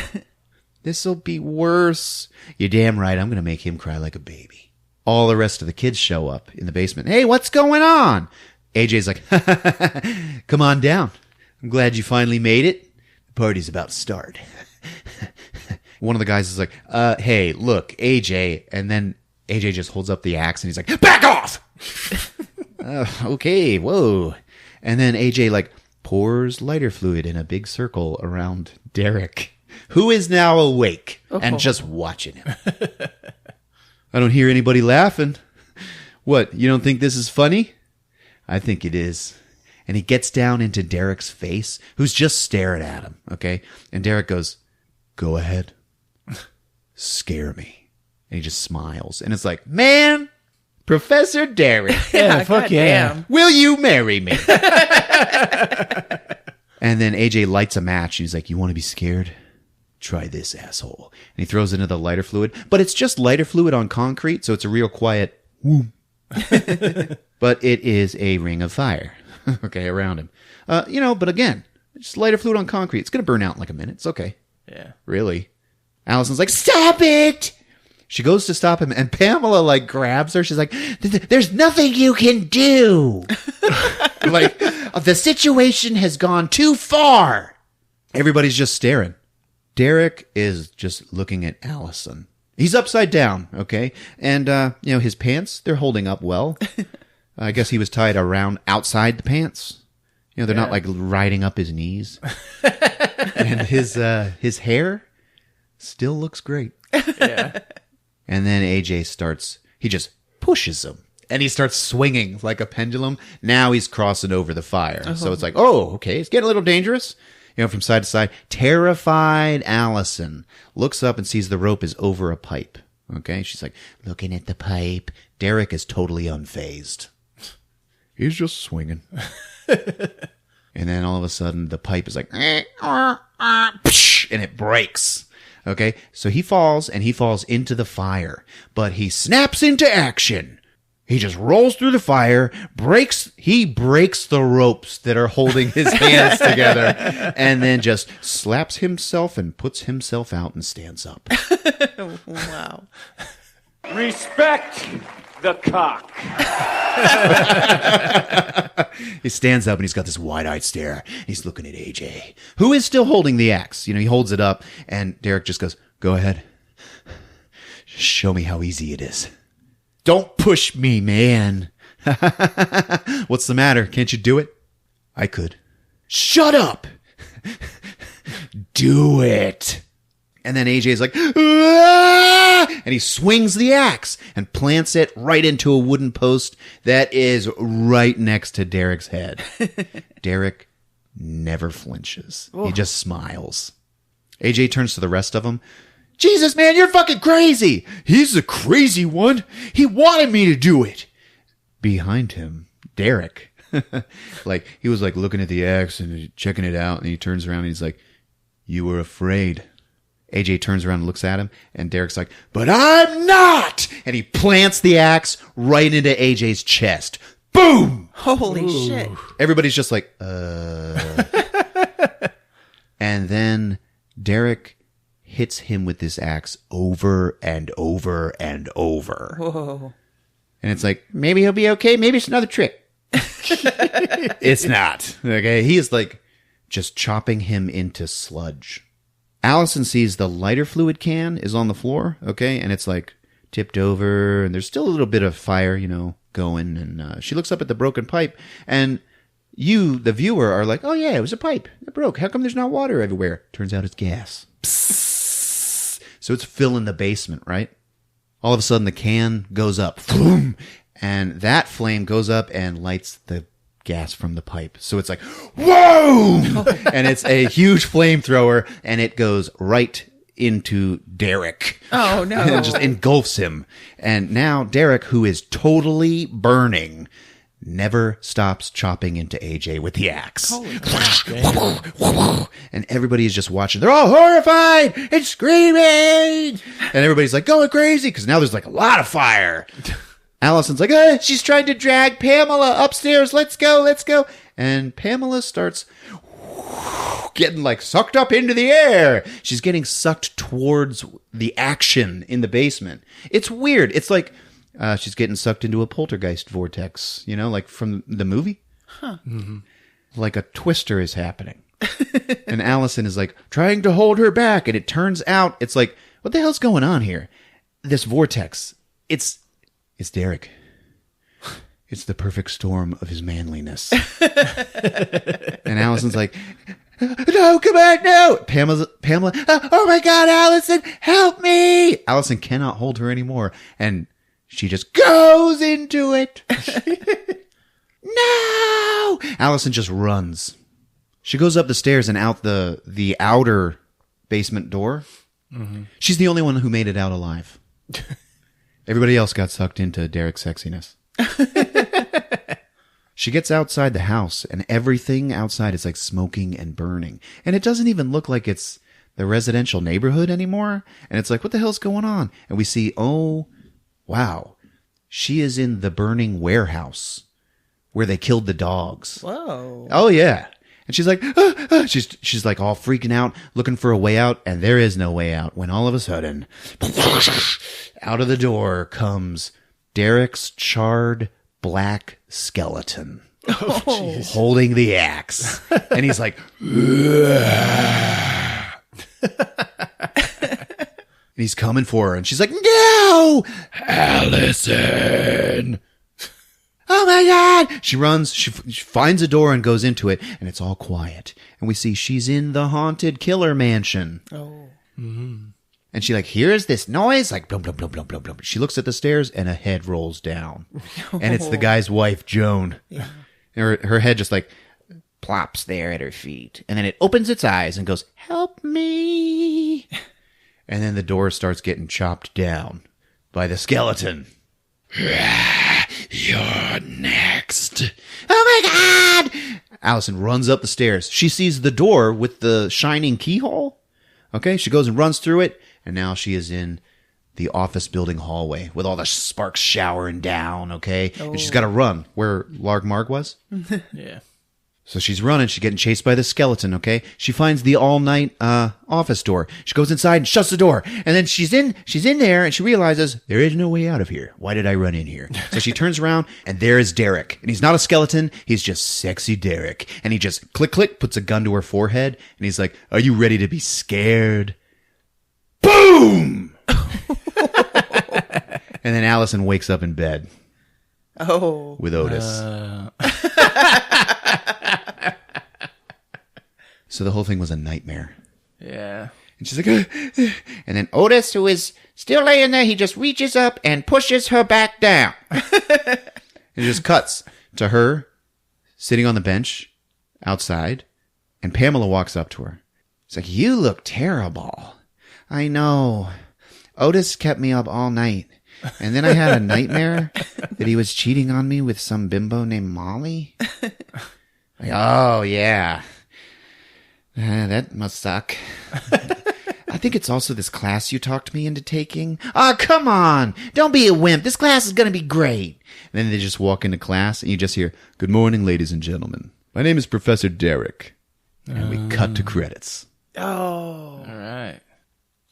[SPEAKER 5] This'll be worse. You're damn right. I'm going to make him cry like a baby. All the rest of the kids show up in the basement. Hey, what's going on? AJ's like, come on down. I'm glad you finally made it. The party's about to start. One of the guys is like, hey, look, AJ. And then AJ just holds up the axe and he's like, back off! Okay, whoa. And then AJ like pours lighter fluid in a big circle around Derek, who is now awake and just watching him. I don't hear anybody laughing. What, you don't think this is funny? I think it is. And he gets down into Derek's face, who's just staring at him, okay? And Derek goes, go ahead. Scare me. And he just smiles. And it's like, man, Professor Derek.
[SPEAKER 4] Yeah, fuck yeah.
[SPEAKER 1] Damn.
[SPEAKER 5] Will you marry me? And then AJ lights a match. And he's like, you want to be scared? Try this, asshole. And he throws it into the lighter fluid. But it's just lighter fluid on concrete, so it's a real quiet whoom. But it is a ring of fire, okay, around him. But again, just lighter fluid on concrete. It's going to burn out in like a minute. It's okay.
[SPEAKER 4] Yeah.
[SPEAKER 5] Really? Allison's like, stop it! She goes to stop him, and Pamela, like, grabs her. She's like, there's nothing you can do. Like, the situation has gone too far. Everybody's just staring. Derek is just looking at Allison. He's upside down, okay? And, his pants, they're holding up well. I guess he was tied around outside the pants. They're not, like, riding up his knees. And his hair still looks great.
[SPEAKER 4] Yeah.
[SPEAKER 5] And then AJ he just pushes him. And he starts swinging like a pendulum. Now he's crossing over the fire. So it's like, oh, okay, it's getting a little dangerous. From side to side. Terrified Allison looks up and sees the rope is over a pipe. Okay? She's like, looking at the pipe. Derek is totally unfazed. He's just swinging. And then all of a sudden, the pipe is like, and it breaks. Okay? So he falls, and he falls into the fire. But he snaps into action. He just rolls through the fire, he breaks the ropes that are holding his hands together, and then just slaps himself and puts himself out and stands up.
[SPEAKER 1] Wow.
[SPEAKER 3] Respect the cock.
[SPEAKER 5] He stands up and he's got this wide-eyed stare. He's looking at AJ, who is still holding the axe. He holds it up, and Derek just goes, go ahead. Show me how easy it is. Don't push me, man. What's the matter? Can't you do it? I could. Shut up. Do it. And then AJ's like, ah! And he swings the axe and plants it right into a wooden post that is right next to Derek's head. Derek never flinches. He just smiles. AJ turns to the rest of them. Jesus, man, you're fucking crazy. He's the crazy one. He wanted me to do it. Behind him, Derek. He was looking at the axe and checking it out, and he turns around and he's like, you were afraid. AJ turns around and looks at him, and Derek's like, but I'm not! And he plants the axe right into AJ's chest. Boom!
[SPEAKER 1] Holy shit.
[SPEAKER 5] Everybody's just like, And then Derek hits him with this axe over and over and over.
[SPEAKER 1] Whoa.
[SPEAKER 5] And it's like, maybe he'll be okay. Maybe it's another trick. It's not. Okay. He is just chopping him into sludge. Allison sees the lighter fluid can is on the floor. Okay. And it's tipped over, and there's still a little bit of fire, going. And she looks up at the broken pipe, and you, the viewer, are like, oh yeah, it was a pipe. It broke. How come there's not water everywhere? Turns out it's gas. Psst. So it's filling the basement, right? All of a sudden, the can goes up. Boom! And that flame goes up and lights the gas from the pipe. So it's like, whoa! And it's a huge flamethrower, and it goes right into Derek.
[SPEAKER 1] Oh, no.
[SPEAKER 5] And it just engulfs him. And now Derek, who is totally burning, never stops chopping into AJ with the axe.
[SPEAKER 1] Holy crap.
[SPEAKER 5] And everybody is just watching. They're all horrified and screaming. And everybody's like going crazy because now there's like a lot of fire. Allison's like, she's trying to drag Pamela upstairs. Let's go, let's go. And Pamela starts getting like sucked up into the air. She's getting sucked towards the action in the basement. It's weird. It's like she's getting sucked into a poltergeist vortex, like from the movie.
[SPEAKER 1] Huh.
[SPEAKER 5] Mm-hmm. Like a twister is happening. And Allison is like trying to hold her back. And it turns out it's like, what the hell's going on here? This vortex. It's Derek. It's the perfect storm of his manliness. And Allison's like, no, come back, no. Pamela, oh my God, Allison, help me. Allison cannot hold her anymore. And she just goes into it. No! Allison just runs. She goes up the stairs and out the outer basement door. Mm-hmm. She's the only one who made it out alive. Everybody else got sucked into Derek's sexiness. She gets outside the house, and everything outside is like smoking and burning. And it doesn't even look like it's the residential neighborhood anymore. And it's like, what the hell's going on? And we see, oh, wow, she is in the burning warehouse where they killed the dogs.
[SPEAKER 1] Whoa.
[SPEAKER 5] Oh, yeah. And she's like, she's like all freaking out, looking for a way out, and there is no way out. When all of a sudden, out of the door comes Derek's charred black skeleton, holding the axe. And he's like, and he's coming for her, and she's like, no, Allison. Oh my God! She runs, she finds a door and goes into it, and it's all quiet. And we see she's in the haunted killer mansion.
[SPEAKER 1] Oh.
[SPEAKER 5] Mm-hmm. And she like hears this noise, like blum, blum, blum, blum, blum, blum. She looks at the stairs, and a head rolls down. And it's the guy's wife, Joan. Yeah. Her head just like plops there at her feet. And then it opens its eyes and goes, help me. And then the door starts getting chopped down by the skeleton. You're next. Oh my God! Allison runs up the stairs. She sees the door with the shining keyhole. Okay, she goes and runs through it, and now she is in the office building hallway with all the sparks showering down, okay? Oh. And she's got to run where Larg Marg was.
[SPEAKER 4] Yeah.
[SPEAKER 5] So she's running. She's getting chased by the skeleton, okay? She finds the all-night office door. She goes inside and shuts the door. And then she's in there, and she realizes, there is no way out of here. Why did I run in here? So she turns around, and there is Derek. And he's not a skeleton. He's just sexy Derek. And he just click, click, puts a gun to her forehead. And he's like, are you ready to be scared? Boom! And then Allison wakes up in bed.
[SPEAKER 1] Oh.
[SPEAKER 5] With Otis. So the whole thing was a nightmare.
[SPEAKER 4] Yeah.
[SPEAKER 5] And she's like, and then Otis, who is still laying there, he just reaches up and pushes her back down. It just cuts to her sitting on the bench outside, and Pamela walks up to her. It's like, you look terrible. I know. Otis kept me up all night. And then I had a nightmare that he was cheating on me with some bimbo named Molly. Like, oh, yeah. That must suck. I think it's also this class you talked me into taking. Oh, come on. Don't be a wimp. This class is going to be great. And then they just walk into class, and you just hear, good morning, ladies and gentlemen. My name is Professor Derek. And we cut to credits.
[SPEAKER 1] Oh.
[SPEAKER 4] All right.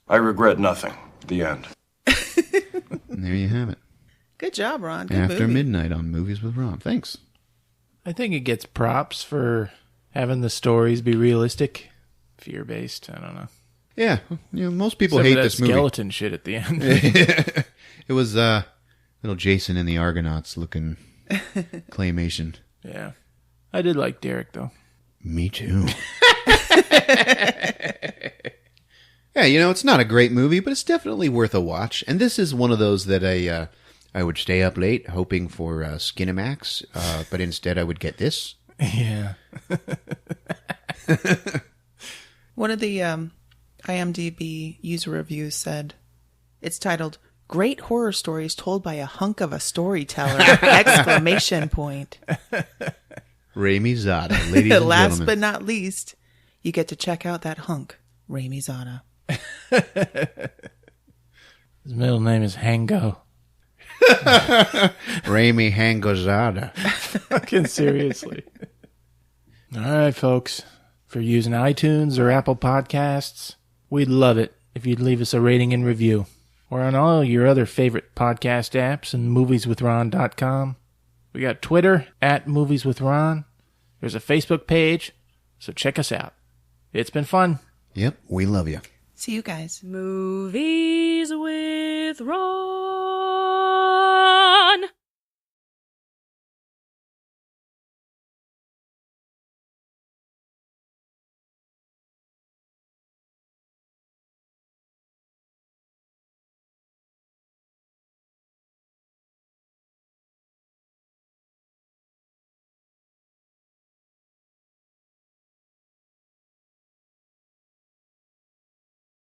[SPEAKER 11] I regret nothing. The end.
[SPEAKER 5] And there you have it.
[SPEAKER 1] Good job, Ron. Good
[SPEAKER 5] After
[SPEAKER 1] movie.
[SPEAKER 5] Midnight on Movies with Ron. Thanks.
[SPEAKER 4] I think it gets props for having the stories be realistic, fear-based. I don't know.
[SPEAKER 5] Yeah, most people
[SPEAKER 4] Except
[SPEAKER 5] hate
[SPEAKER 4] for that
[SPEAKER 5] this movie.
[SPEAKER 4] skeleton shit at the end.
[SPEAKER 5] It was little Jason and the Argonauts looking claymation.
[SPEAKER 4] Yeah. I did like Derek, though.
[SPEAKER 5] Me too. Yeah, it's not a great movie, but it's definitely worth a watch. And this is one of those that I would stay up late hoping for Skinamax, but instead I would get this.
[SPEAKER 4] Yeah.
[SPEAKER 1] One of the IMDb user reviews said, it's titled, Great Horror Stories Told by a Hunk of a Storyteller! Exclamation point.
[SPEAKER 5] Raimi Zada, ladies and
[SPEAKER 1] Last
[SPEAKER 5] gentlemen.
[SPEAKER 1] but not least, you get to check out that hunk, Raimi Zada.
[SPEAKER 4] His middle name is Hango.
[SPEAKER 5] Raimi Hangozada.
[SPEAKER 4] Fucking seriously. All right, folks. If you're using iTunes or Apple Podcasts, we'd love it if you'd leave us a rating and review. We're on all your other favorite podcast apps and movieswithron.com. We got Twitter @movieswithron. There's a Facebook page, so check us out. It's been fun.
[SPEAKER 5] Yep, we love you.
[SPEAKER 1] See you guys.
[SPEAKER 2] Movies with Ron.